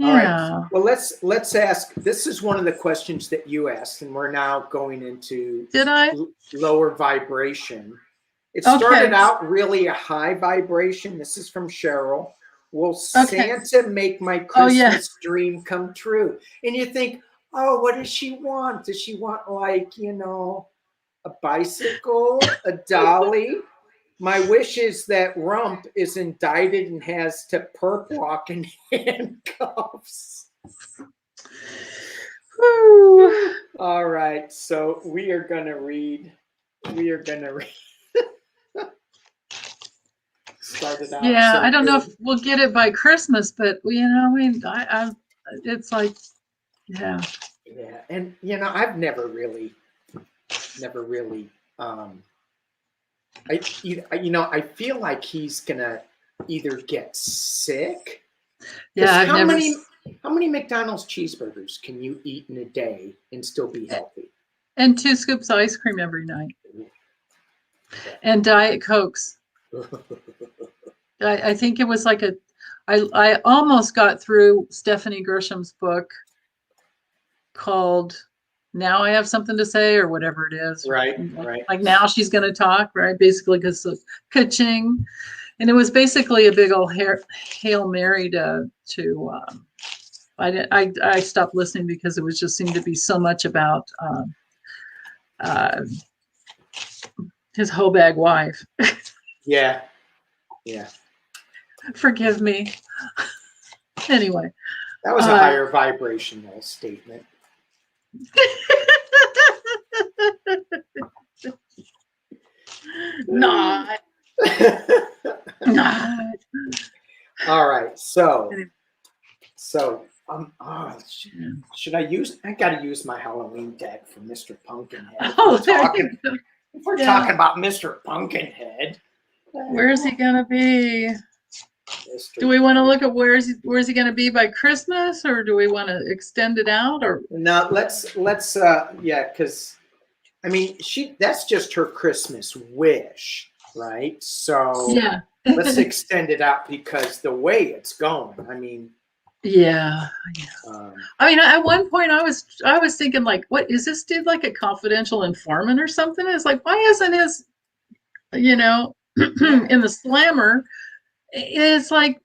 All right. Well, let's ask. This is one of the questions that you asked, and we're now going into lower vibration. It started out really a high vibration. This is from Cheryl. Will Santa make my Christmas dream come true? And you think, oh, what does she want? Does she want, like, a bicycle, a dolly? My wish is that Rump is indicted and has to perp walk in handcuffs. All right, so we are gonna read. Started out. Yeah, I don't know if we'll get it by Christmas, but it's like, Yeah, and I've never really. I feel like he's gonna either get sick. Yeah. How many McDonald's cheeseburgers can you eat in a day and still be healthy? And 2 scoops of ice cream every night. and Diet Cokes. I think it was like I almost got through Stephanie Grisham's book called Now I Have Something to Say, or whatever it is. Right, right. Like now she's going to talk, right? Basically, because of ka-ching. And it was basically a big old Hail Mary to I stopped listening because it was just seemed to be so much about his hoe bag wife. Yeah. Yeah. Forgive me. Anyway. That was a higher vibrational statement. Not. Not. All right. So should I use? I got to use my Halloween deck for Mr. Pumpkinhead. If we're talking about Mr. Pumpkinhead, where's he gonna be? Do we want to look at where's he going to be by Christmas, or do we want to extend it out? Or no, let's yeah, because I mean that's just her Christmas wish, right? So yeah, let's extend it out because the way it's going, I mean, yeah. I mean, at one point I was thinking, like, what is this dude, like a confidential informant or something? It's like, why isn't his, in the slammer? It's like,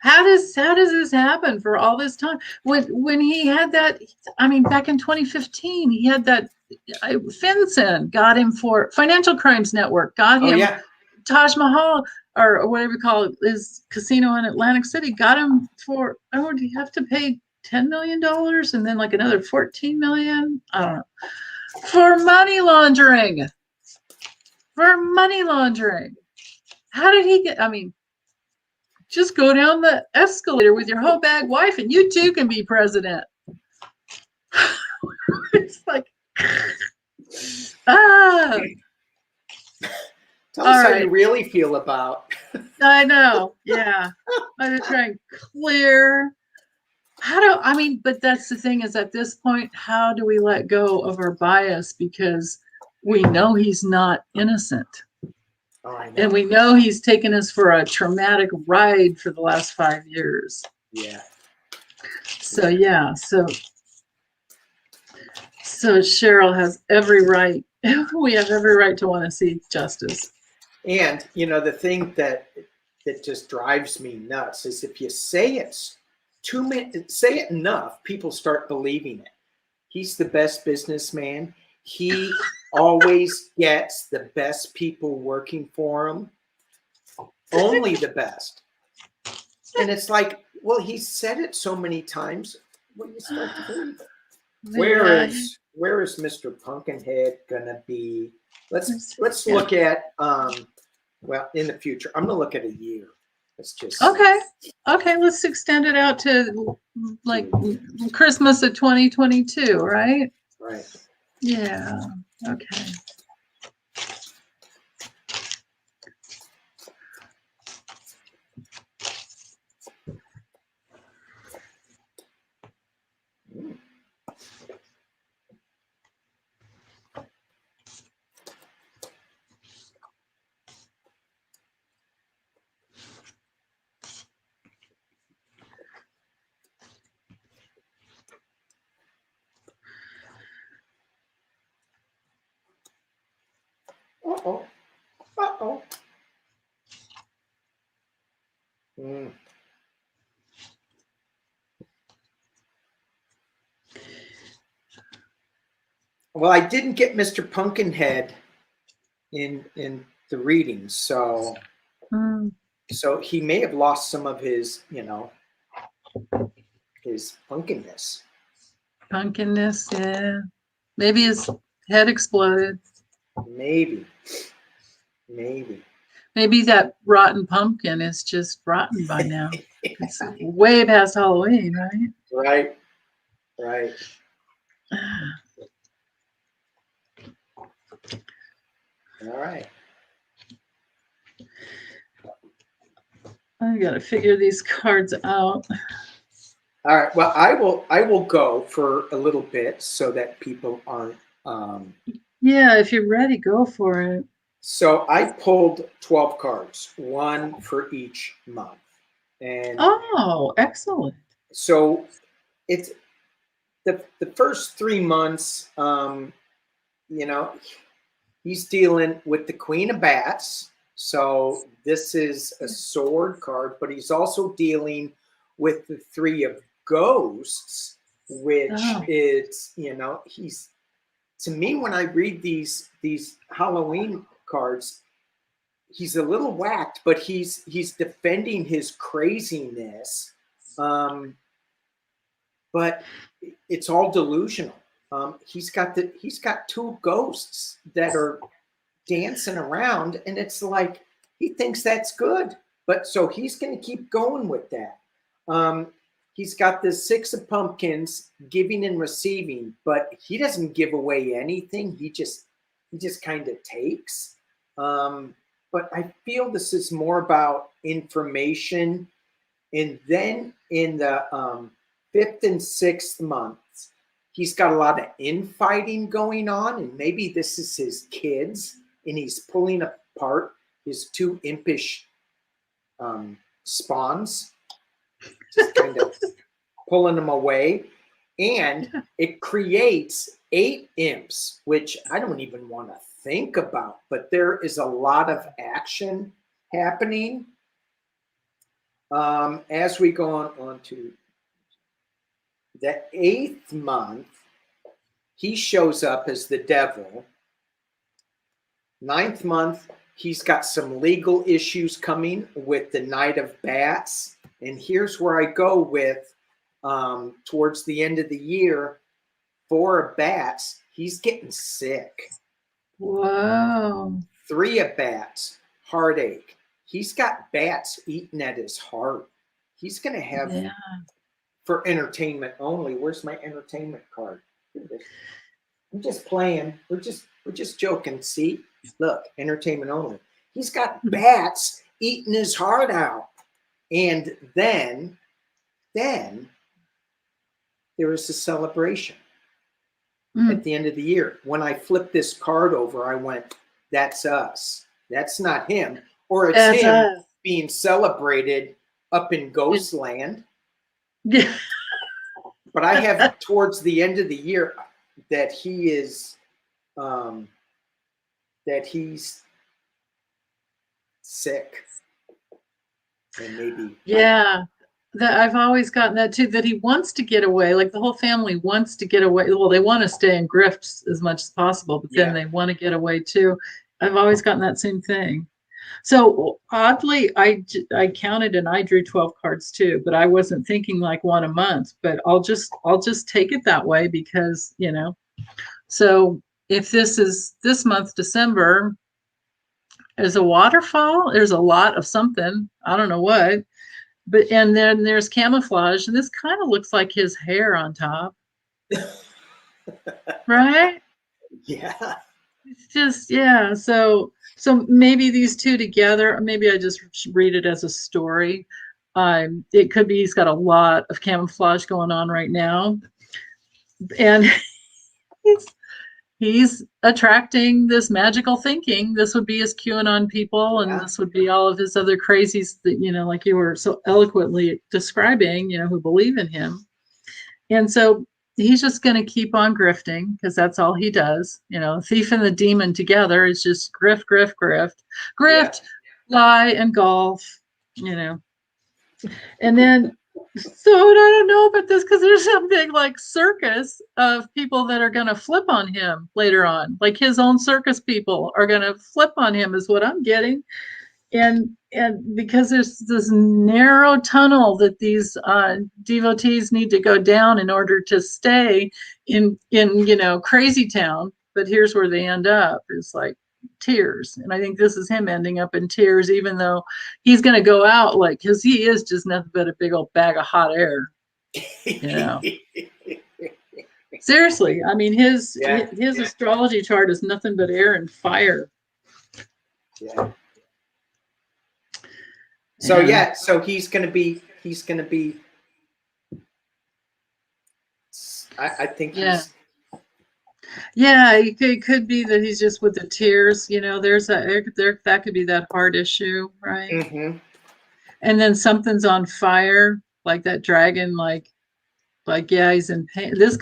how does this happen for all this time? When he had that, I mean, back in 2015, he had that FinCEN got him for Financial Crimes Network, got him Taj Mahal, or whatever you call it, his casino in Atlantic City, got him for, do you have to pay $10 million and then like another 14 million? I don't know. For money laundering. How did he get, I mean, just go down the escalator with your hoe bag wife and you too can be president. It's like, Tell us how you really feel about. I know. Yeah. I'm trying clear. But that's the thing, is at this point, how do we let go of our bias? Because we know he's not innocent. And we know he's taken us for a traumatic ride for the last 5 years. Yeah. So, yeah. So Cheryl has every right. We have every right to want to see justice. And, the thing that just drives me nuts is if you say say it enough, people start believing it. He's the best businessman. He always gets the best people working for him. Only the best. And it's like, well, he said it so many times. When you start to believe it. Where is Mr. Pumpkinhead gonna be? Let's look at in the future. I'm gonna look at a year. Let's just okay. Let's extend it out to like Christmas of 2022, right? Right. Yeah. Okay. Uh-oh. Well, I didn't get Mr. Pumpkinhead in the readings, so he may have lost some of his, his punkinness. Yeah. Maybe his head exploded. Maybe. Maybe that rotten pumpkin is just rotten by now. It's way past Halloween, right? Right. All right. I gotta figure these cards out. All right. Well, I will go for a little bit so that people aren't Yeah, if you're ready, go for it. So I pulled 12 cards, one for each month. And Oh, excellent. so it's the first 3 months, you know, he's dealing with the Queen of Bats. So this is a sword card, but he's also dealing with the Three of Ghosts, which Oh, is, he's, to me, when I read these Halloween cards, he's a little whacked, but he's defending his craziness. But it's all delusional. He's got two ghosts that are dancing around, and it's like he thinks that's good, but so he's going to keep going with that. He's got the Six of Pumpkins, giving and receiving, but he doesn't give away anything. He just kind of takes. But I feel this is more about information. And then in the fifth and sixth months, he's got a lot of infighting going on, and maybe this is his kids, and he's pulling apart his two impish spawns, just kind of pulling them away. And it creates 8 imps, which I don't even want to think about, but there is a lot of action happening. As we go on to the 8th month, he shows up as the devil. 9th month, he's got some legal issues coming with the Knight of Bats. And here's where I go with towards the end of the year, 4 of Bats, he's getting sick. wow. 3 of Bats, heartache. He's got bats eating at his heart. He's going to have, Yeah. for entertainment only. Where's my entertainment card? I'm just playing. We're just joking. See, look, entertainment only. He's got bats eating his heart out, and then there is a celebration at the end of the year. When I flipped this card over, I went, "That's us. That's not him, or it's That's him us. being celebrated up in Ghostland." Yeah. But I have towards the end of the year that he is that he's sick, and maybe Yeah. That I've always gotten that too, that he wants to get away. Like the whole family wants to get away. Well, they want to stay and grift as much as possible, but then yeah. they want to get away too. I've always gotten that same thing. So oddly, I counted and I drew 12 cards too, but I wasn't thinking like one a month, but I'll just take it that way because, so if this is this month, December, there's a waterfall, there's a lot of something. I don't know what. But and then there's camouflage, and this kind of looks like his hair on top, right? Yeah. It's just yeah. So maybe these two together, or maybe I just read it as a story. It could be he's got a lot of camouflage going on right now, and he's he's attracting this magical thinking. This would be his QAnon people, and Yeah. this would be all of his other crazies that like you were so eloquently describing. Who believe in him. And so he's just going to keep on grifting because that's all he does. Thief and the demon together is just grift, grift, grift, Yeah. grift, lie, and golf, you know. And then, so I don't know about this because there's some big like circus of people that are going to flip on him later on. Like his own circus people are going to flip on him, is what I'm getting. And because there's this narrow tunnel that these devotees need to go down in order to stay in crazy town, but here's where they end up is like tears. And I think this is him ending up in tears, even though he's going to go out like because he is just nothing but a big old bag of hot air. Seriously, I mean Yeah. his astrology chart is nothing but air and fire. Yeah. So yeah, so he's gonna be I think Yeah. Yeah, it could be that he's just with the tears. There's that could be that heart issue, right? Mm-hmm. And then something's on fire, like that dragon, yeah, he's in pain. This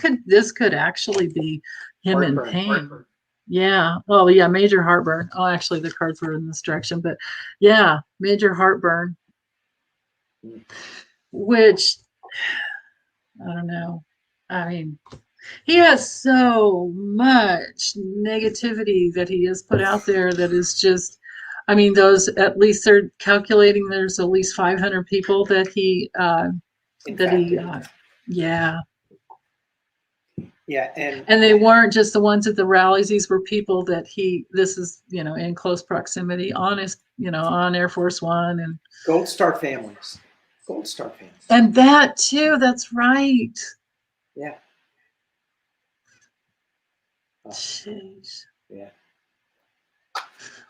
could actually be him in Heartburn. pain. Yeah. Oh, yeah, major heartburn. Oh, actually, the cards were in this direction, but yeah, major heartburn, Mm. which I don't know. I mean, he has so much negativity that he has put out there that is just, I mean, those at least they're calculating there's at least 500 people that he, Infected. yeah. Yeah, and And they weren't just the ones at the rallies. These were people that this is, in close proximity on on Air Force One Gold Star families. Gold Star families. and that too. That's right. Yeah. Oh, Jeez. yeah.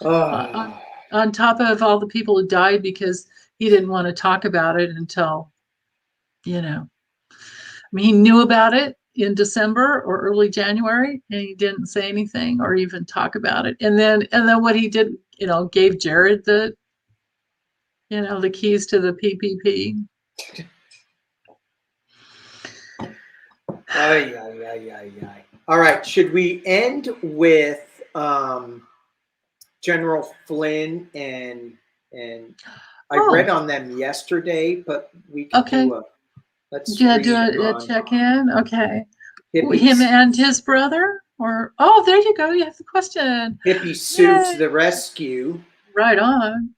On, on top of all the people who died because he didn't want to talk about it until, I mean, he knew about it in December or early January, and he didn't say anything or even talk about it. And then what he did, gave Jared the keys to the PPP. Ay, ay, ay, ay, ay. All right. Should we end with General Flynn and I Oh, read on them yesterday, but we could okay. let's Yeah, do read a on check in. Okay. Him hippies. and his brother? Oh, there you go. You have the question. Hippie suit to Yay. the rescue. Right on.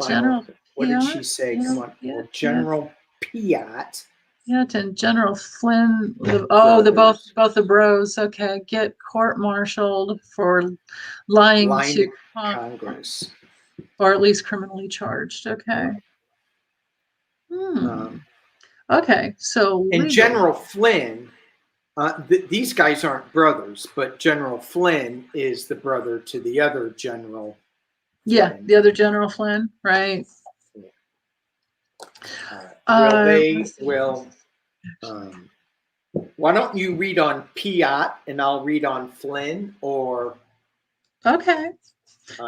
Final. General What did she Piat? say? Come Yeah, on. yeah, Well, yeah. General Piat Yeah, and General Flynn. The both brothers both the bros. Okay, get court-martialed for lying lying to to Congress. or at least criminally charged. Okay. Hmm. Um, Okay, so and legal. General Flynn, these guys aren't brothers, but General Flynn is the brother to the other General Yeah, Flynn. the other General Flynn, right? Will they? Let's see. Will why don't you read on Piat and I'll read on Flynn, or Okay.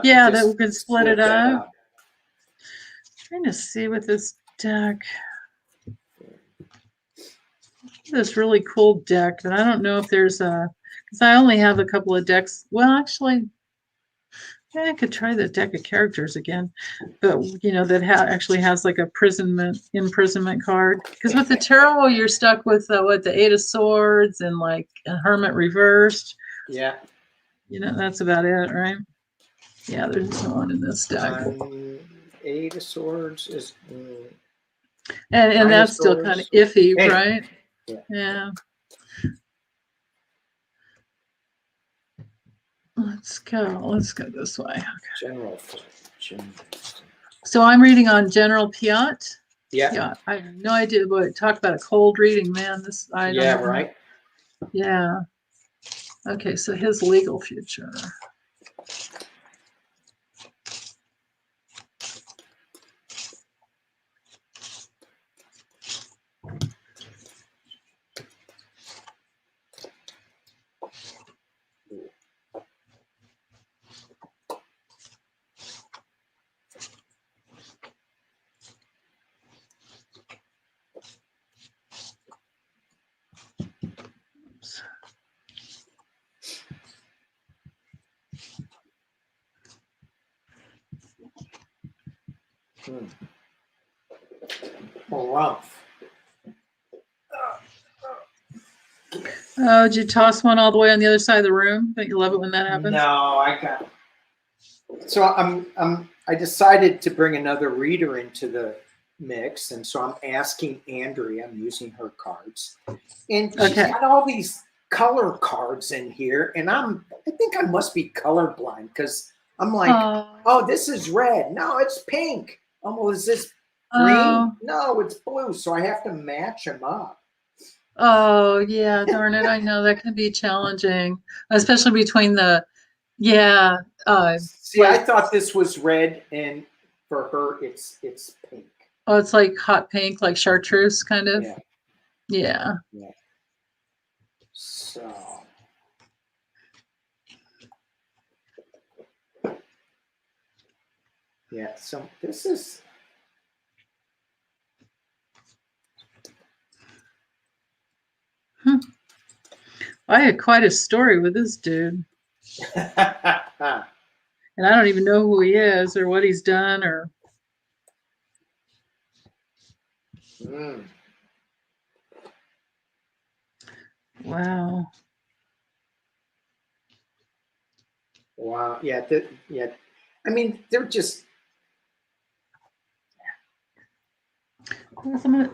Yeah, that we just could split it split that up. up? Trying to see with this deck. This really cool deck, but I don't know if there's because I only have a couple of decks. Well, actually, yeah, I could try the deck of characters again, but that actually has like a imprisonment card. Because with the tarot, you're stuck with the Eight of Swords and like a Hermit reversed. Yeah. That's about it, right? Yeah, there's no one in this deck, Eight of Swords is and Nine of that's still kind of Swords. iffy, Anyway, right? yeah. Yeah. Let's go. Let's go this way. Okay. General Flynn. So I'm reading on General Piat. Yeah. Yeah, I have no idea what talk about a cold reading, man. I don't Yeah. even know. Right. Yeah. Okay, so his legal future. Rough. Oh, did you toss one all the way on the other side of the room? Don't you love it when that happens? No, I got. So I decided to bring another reader into the mix, and so I'm asking Andrea. I'm using her cards, and she's Okay. got all these color cards in here, and I think I must be colorblind because I'm like, oh, this is red. No, it's pink. Oh, well, is this green? No, it's blue. So I have to match them up. Oh, yeah, darn it. I know that can be challenging, especially between yeah. See, I thought this was red, and for her, it's pink. Oh, it's like hot pink, like chartreuse kind of. Yeah. Yeah. Yeah. So Yeah. So this is. I had quite a story with this dude, and I don't even know who he is or what he's done or. Mm. Wow. Wow. Yeah. Yeah. I mean, they're just.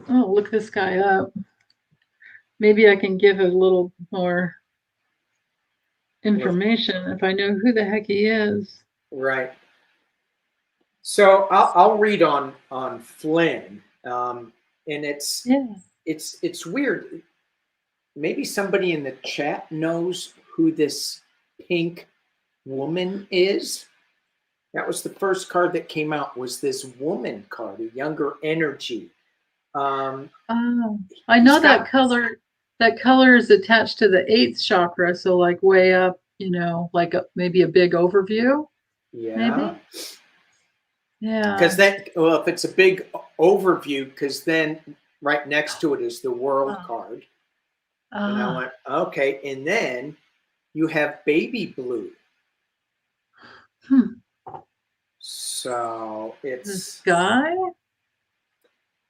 Look this guy up. Maybe I can give a little more information if I know who the heck he is. Right. So I'll read on Flynn, and Yeah. it's weird. Maybe somebody in the chat knows who this pink woman is. That was the first card that came out. Was this woman card, a younger energy? Oh, I He's know that got color. That color is attached to the eighth chakra, so like way up, like maybe a big overview, yeah. maybe. Yeah. Because then, well, if it's a big overview, because then right next to it is the world Ah, card. And I ah. went, okay. And then you have baby blue. Hmm. So This it's guy? it,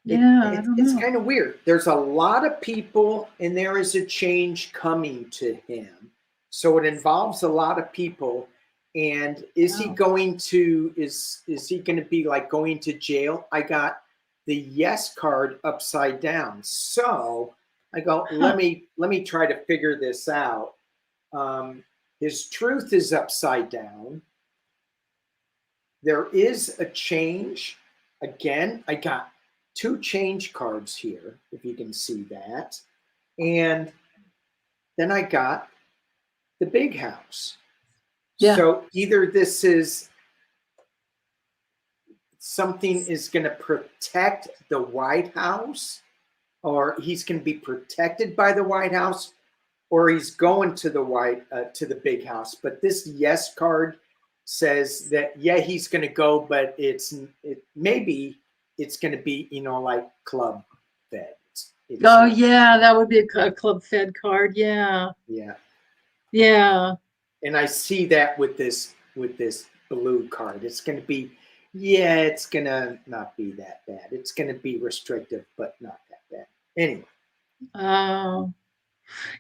Yeah, I it don't it's know. kind of weird. There's a lot of people, and there is a change coming to him. So it involves a lot of people. And is he Wow. going to is he going to be like going to jail? I got the yes card upside down. So I go, Huh. let me try to figure this out. His truth is upside down. There is a change. Again, I got two change cards here, if you can see that. And then I got the big house. Yeah. So either this is something is going to protect the White House, or he's going to be protected by the White House, or he's going to the big house. But this yes card says that yeah he's going to go, but maybe it's going to be like club fed. It's Oh, not. yeah, that would be a Club Fed card. Yeah. Yeah, Yeah. and I see that with this blue card. It's going to be yeah, it's going to not be that bad. It's going to be restrictive, but not that bad. Anyway, Oh.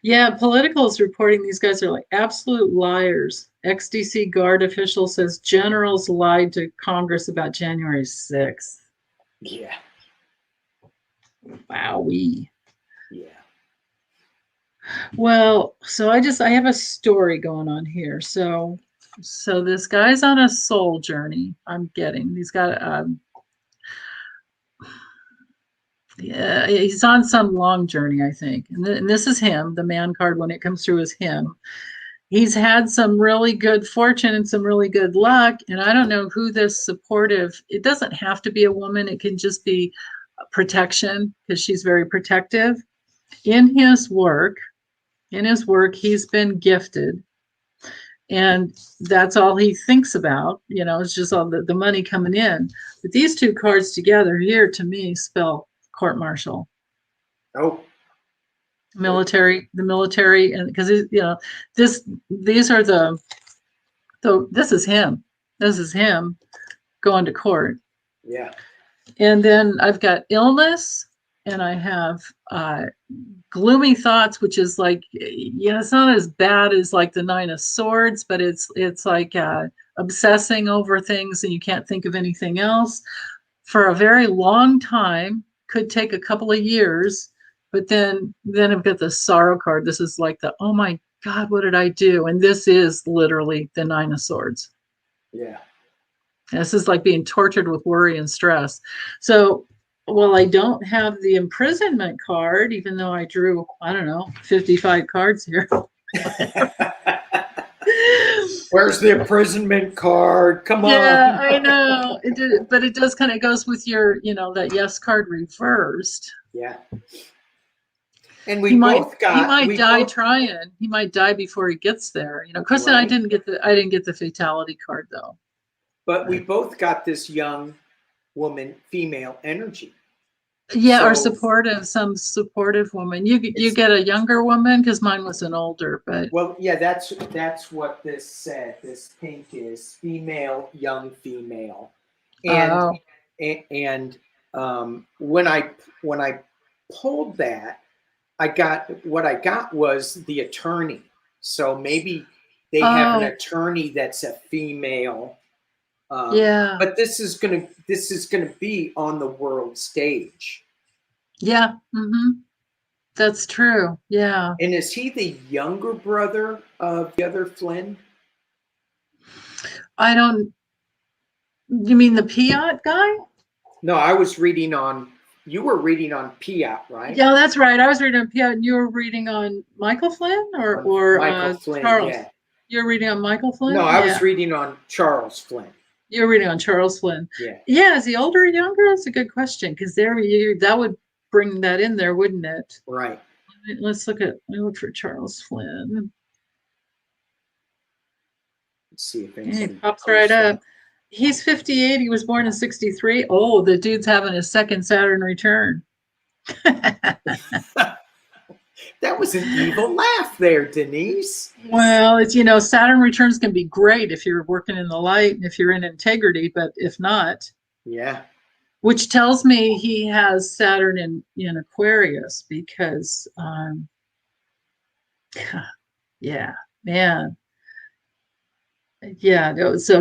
Yeah, Political's reporting these guys are like absolute liars. XDC Guard official says generals lied to Congress about January 6th. yeah, Wowee. yeah. Well, so I have a story going on here. So this guy's on a soul journey. I'm getting. He's got yeah, he's on some long journey, I think. And this is him. The man card when it comes through is him. He's had some really good fortune and some really good luck. And I don't know who this supportive, it doesn't have to be a woman, it can just be protection because she's very protective. In his work, he's been gifted. And that's all he thinks about, it's just all the money coming in. But these two cards together here to me spell court martial. Oh, The military, and because these are this is him. This is him going to court. yeah. And then I've got illness, and I have gloomy thoughts, which is like, yeah, it's not as bad as like the Nine of Swords, but it's like obsessing over things and you can't think of anything else for a very long time. Could take a couple of years, but then I've got the sorrow card. This is like the, oh my God, what did I do? And this is literally the Nine of Swords. Yeah. This is like being tortured with worry and stress. So, well, I don't have the imprisonment card, even though I drew, I don't know, 55 cards here. Where's the imprisonment card? Come Yeah, on. I know. It did, but it does kind of goes with your, that yes card reversed. Yeah. And He might we die both trying. He might die before he gets there. Of course, then right. I didn't get the fatality card though. but we both got this young woman, female energy. Yeah, or So supportive, some supportive woman. You it's get a younger woman because mine was an older, but well, yeah, that's what this said. This pink is female, young female, and oh, when I pulled that, I got was the attorney. So maybe they have an oh, attorney that's a female. yeah, But this is gonna be on the world stage. yeah, that's true. Yeah, And is he the younger brother of the other Flynn? I don't. You mean the Piat guy? No, I was reading on. You were reading on Piat, right? Yeah, that's right. I was reading on Piat, and you were reading on Michael Flynn, or On Michael Flynn, Charles. yeah. You're reading on Michael No, Flynn. I was Yeah, reading on Charles Flynn. you're reading on Charles Flynn. Yeah, Yeah, is he older or younger? That's a good question because there you that would bring that in there, wouldn't it? right. Let me look for Charles Flynn. Let's see if And he anybody pops right posts up. that. He's 58. He was born in 63. Oh, the dude's having his second Saturn return. That was an evil laugh there, Denise. Well, it's, Saturn returns can be great if you're working in the light and if you're in integrity, but if not, Yeah. which tells me he has Saturn in Aquarius because, yeah, man. Yeah, so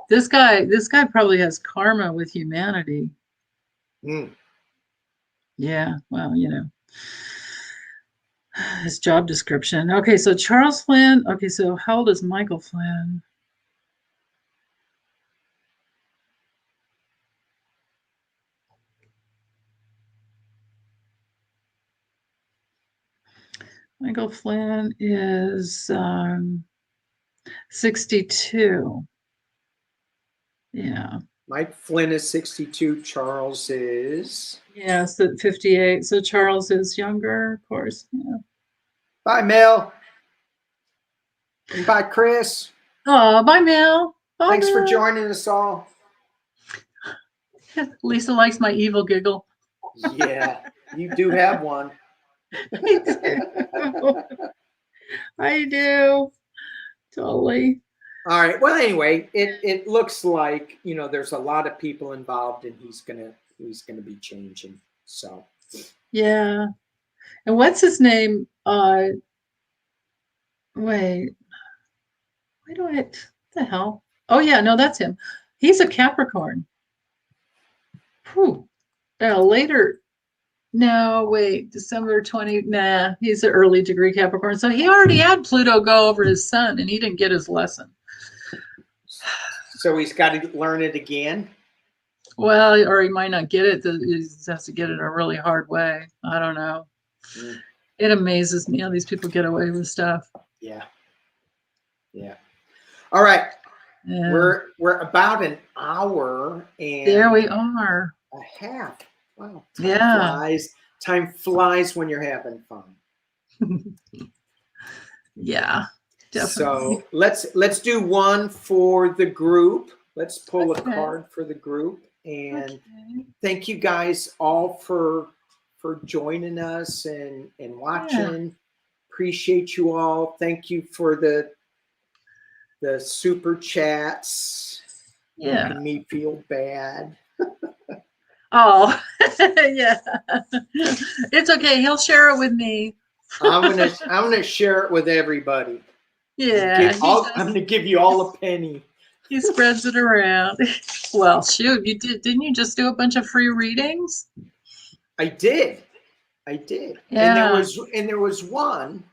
this guy probably has karma with humanity. Mm. Yeah, well, his job description. Okay, so Charles Flynn. Okay, so how old is Michael Flynn? Michael Flynn is 62. Yeah. Mike Flynn is 62. Charles is. Yeah, so 58. So Charles is younger, of course. Yeah. Bye, Mel. And bye, Chris. Oh, bye, Mel. Bye, Thanks for Mel. joining us all. Lisa likes my evil giggle. Yeah, you do have one. I do. I do. Totally. All right. Well, anyway, it looks like there's a lot of people involved, and he's gonna be changing. So Yeah. And what's his name? Wait. Why do I? What the hell? Oh yeah, no, that's him. He's a Capricorn. Whew. Later. No, wait. December 20. Nah, he's an early degree Capricorn. So he already had Pluto go over his sun, and he didn't get his lesson. he's got to learn it again. Well, or he might not get it. He just has to get it a really hard way. I don't know. Mm. It amazes me how these people get away with stuff. Yeah. Yeah. All right. Yeah. We're about an hour and There we are. a half. Wow. Time flies when you're having fun. Yeah, definitely. So let's do one for the group. Let's pull a card for the group. And thank you guys all for joining us and watching. Yeah. Appreciate you all. Thank you for the super chats. Yeah. Making me feel bad. Oh, yeah. It's okay. He'll share it with me. I'm gonna share it with everybody. Yeah. I'm gonna give you all a penny. He spreads it around. Well, shoot, didn't you just do a bunch of free readings? I did. Yeah. And there was one.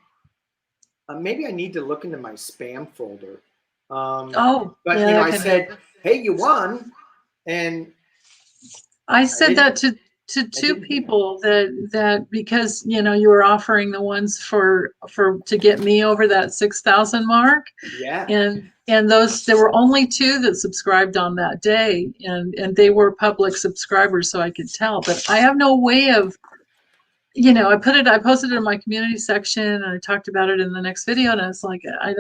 Maybe I need to look into my spam folder. But yeah, I said, "Hey, you won," and I said that to two people that because you were offering the ones for to get me over that 6,000 mark. Yeah. And those there were only two that subscribed on that day, and they were public subscribers, so I could tell. But I have no way of, I posted it in my community section, and I talked about it in the next video, and I was like, I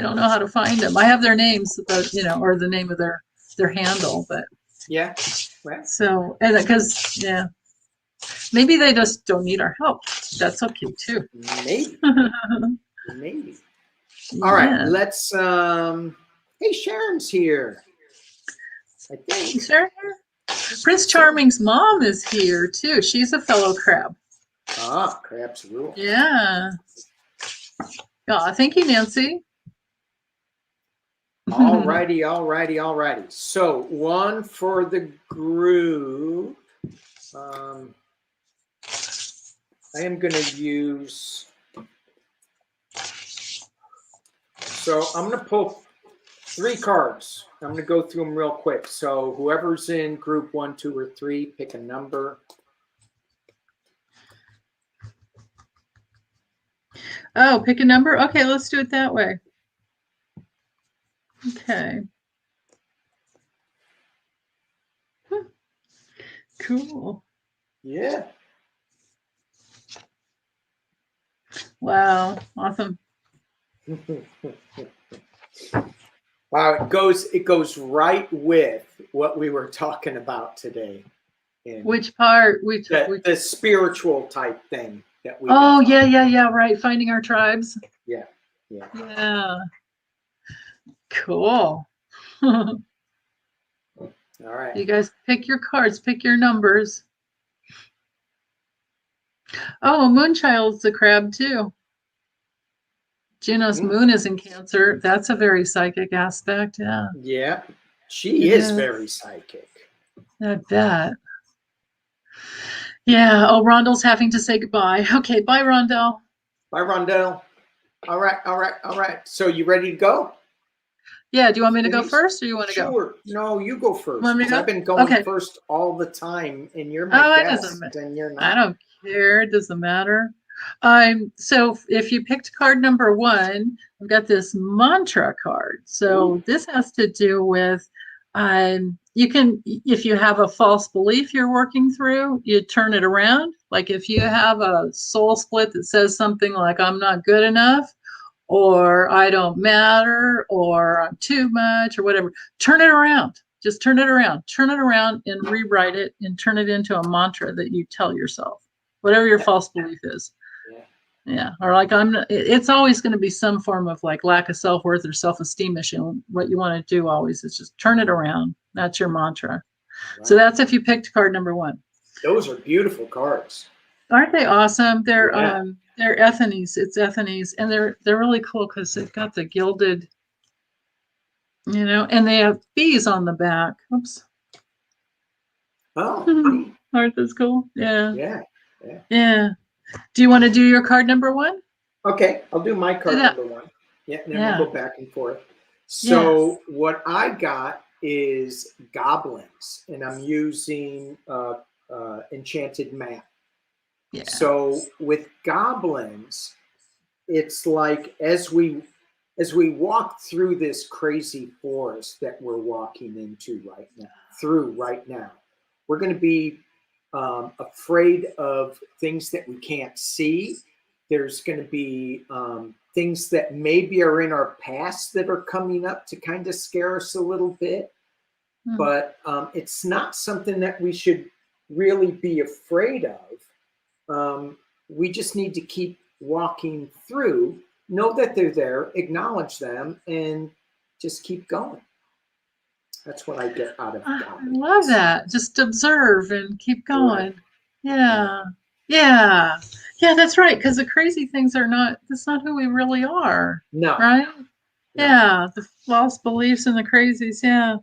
don't know how to find them. I have their names, but or the name of their their handle, but Yeah. Right. so, and because, yeah, maybe they just don't need our help. That's okay too. Maybe. Maybe. All right. Yeah. Let's. Hey, Sharon's here. I think. Sure. Prince Charming's mom is here too. She's a fellow crab. Ah, crabs rule. Yeah. Yeah. Thank you, Nancy. All righty. All righty. All righty. So one for the group. I am going to use. So I'm going to pull 3 cards. I'm going to go through them real quick. So whoever's in group 1, 2, or 3, pick a number. Oh, pick a number? Okay, let's do it that way. Okay. Cool. Yeah. Wow. Awesome. Wow, it goes right with what we were talking about today. Which part? The spiritual type thing that we. Oh, yeah. Right. Finding our tribes. Yeah. Yeah. Cool. All right. You guys pick your cards, pick your numbers. Oh, Moonchild's a crab too. Juno's moon is in Cancer. That's a very psychic aspect. Yeah. Yeah. She is very psychic. I bet. Yeah. Oh, Rondell's having to say goodbye. Okay. Bye, Rondell. Bye, Rondell. All right. So you ready to go? Yeah. Do you want me to go first or you want to go? Sure. No, you go first. Want me to go? I've been going first all the time, and you're my guest, and you're not. I don't care. It doesn't matter. So if you picked card number 1, I've got this mantra card. So this has to do with you can, if you have a false belief you're working through, you turn it around. Like if you have a soul split that says something like I'm not good enough, or I don't matter, or I'm too much, or whatever, turn it around. Just turn it around. Turn it around and rewrite it and turn it into a mantra that you tell yourself, whatever your false belief is. Yeah. Or like it's always going to be some form of like lack of self-worth or self-esteem issue. What you want to do always is just turn it around. That's your mantra. Right. So that's if you picked card number 1. Those are beautiful cards. Aren't they awesome? They're Ethanies. It's Ethanies. And they're really cool because they've got the gilded, and they have bees on the back. Oops. Oh. Aren't those cool? Yeah. Do you want to do your card number 1? Okay, I'll do my card number 1. Yeah, and then we'll go back and forth. So what I got is goblins, and I'm using enchanted map. Yeah. So with goblins, it's like as we walk through this crazy forest that we're walking into right now, we're going to be afraid of things that we can't see. There's going to be things that maybe are in our past that are coming up to kind of scare us a little bit. But it's not something that we should really be afraid of. We just need to keep walking through, know that they're there, acknowledge them, and just keep going. That's what I get out of God. I love that. Just observe and keep going. Right. Yeah, that's right. Because the crazy things that's not who we really are. No. Right? No. Yeah, the false beliefs and the crazies. Yeah.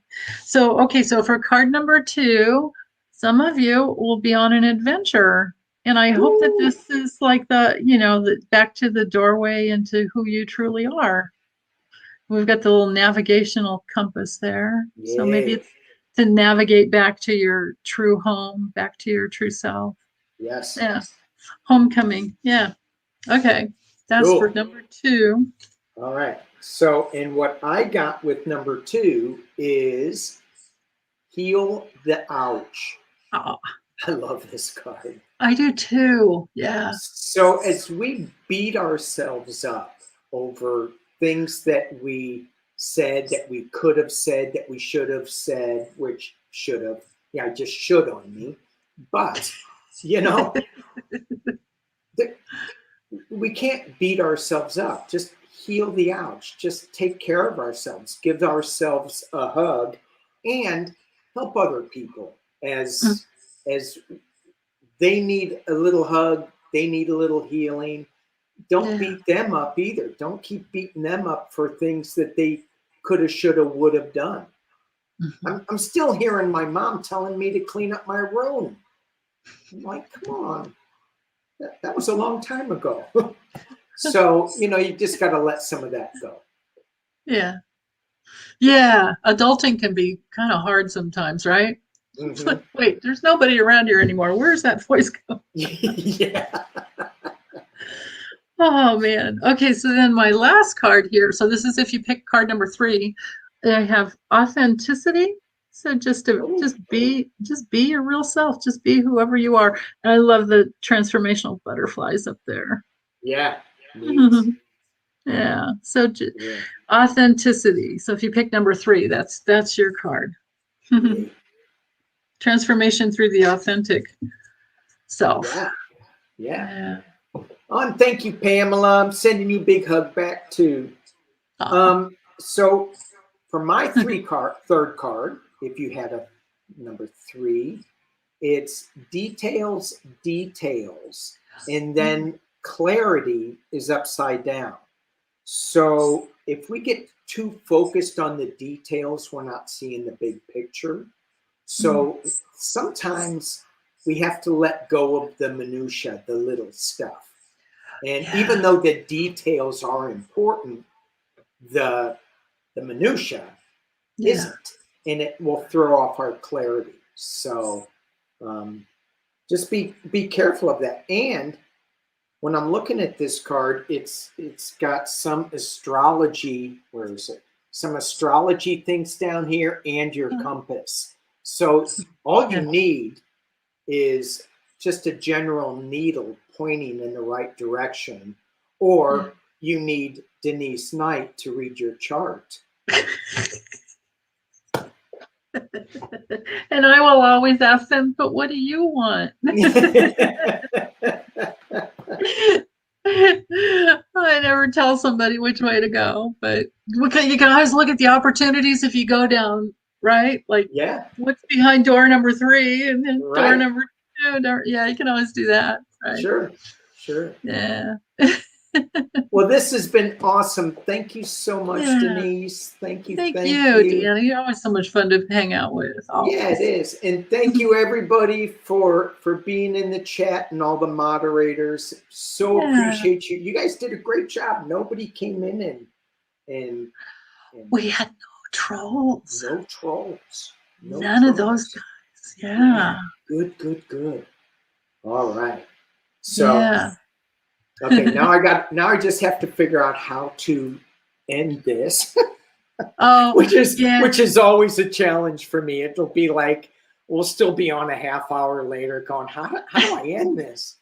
So, okay. So for card number 2, some of you will be on an adventure. And I hope that this is like the back to the doorway into who you truly are. We've got the little navigational compass there. Yeah. So maybe it's to navigate back to your true home, back to your true self. Yes. Yeah. Homecoming. Yeah. Okay. That's for number 2. All right. So, and what I got with number 2 is heal the ouch. Oh. I love this card. I do too. Yeah. So as we beat ourselves up over things that we said, that we could have said, that we should have said, which should have, yeah, I just should on me. But, you know, we can't beat ourselves up. Just heal the ouch. Just take care of ourselves. Give ourselves a hug, and help other people as they need a little hug. They need a little healing. Don't Yeah. beat them up either. Don't keep beating them up for things that they could have, should have, would have done. I'm still hearing my mom telling me to clean up my room. I'm like, come on. That was a long time ago. So, you know, you just got to let some of that go. Yeah. Yeah. Adulting can be kind of hard sometimes, right? It's like, wait, there's nobody around here anymore. Where's that voice going? Yeah. Oh man. Okay, so then my last card here. So this is if you pick card number 3. I have authenticity. So just be your real self. Just be whoever you are. And I love the transformational butterflies up there. Yeah. Neat. Yeah. So Yeah. authenticity. So if you pick number 3, that's your card. Neat. Transformation through the authentic self. Yeah. Yeah. Yeah. Oh, and thank you, Pamela. I'm sending you a big hug back too. So for my third card, if you had a number 3, it's details, details, and then clarity is upside down. So if we get too focused on the details, we're not seeing the big picture. So sometimes we have to let go of the minutia, the little stuff. And even though the details are important, the minutia isn't, and it will throw off our clarity. So just be careful of that. And when I'm looking at this card, it's got some astrology. Where is it? Some astrology things down here, and your compass. So all you need is just a general needle pointing in the right direction, or you need Denise Knight to read your chart. And I will always ask them, but what do you want? I never tell somebody which way to go, but you can always look at the opportunities if you go down, right? Like, what's behind door number 3 and then door number 2? Yeah, you can always do that. Right? Sure. Yeah. Well, this has been awesome. Thank you so much, Denise. Thank you. Thank you, Deanna. You're always so much fun to hang out with. Always. Yeah, it is. And thank you, everybody, for being in the chat, and all the moderators. So appreciate you. You guys did a great job. Nobody came in and we had no trolls. No trolls. None of those guys. Yeah. Good. All right. So okay, now I just have to figure out how to end this. Which is always a challenge for me. It'll be like we'll still be on a half hour later going, how do I end this?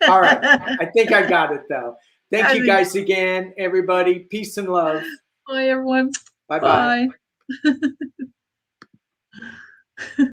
All right. I think I got it though. Thank you guys again, everybody. Peace and love. Bye, everyone. Bye-bye. Bye.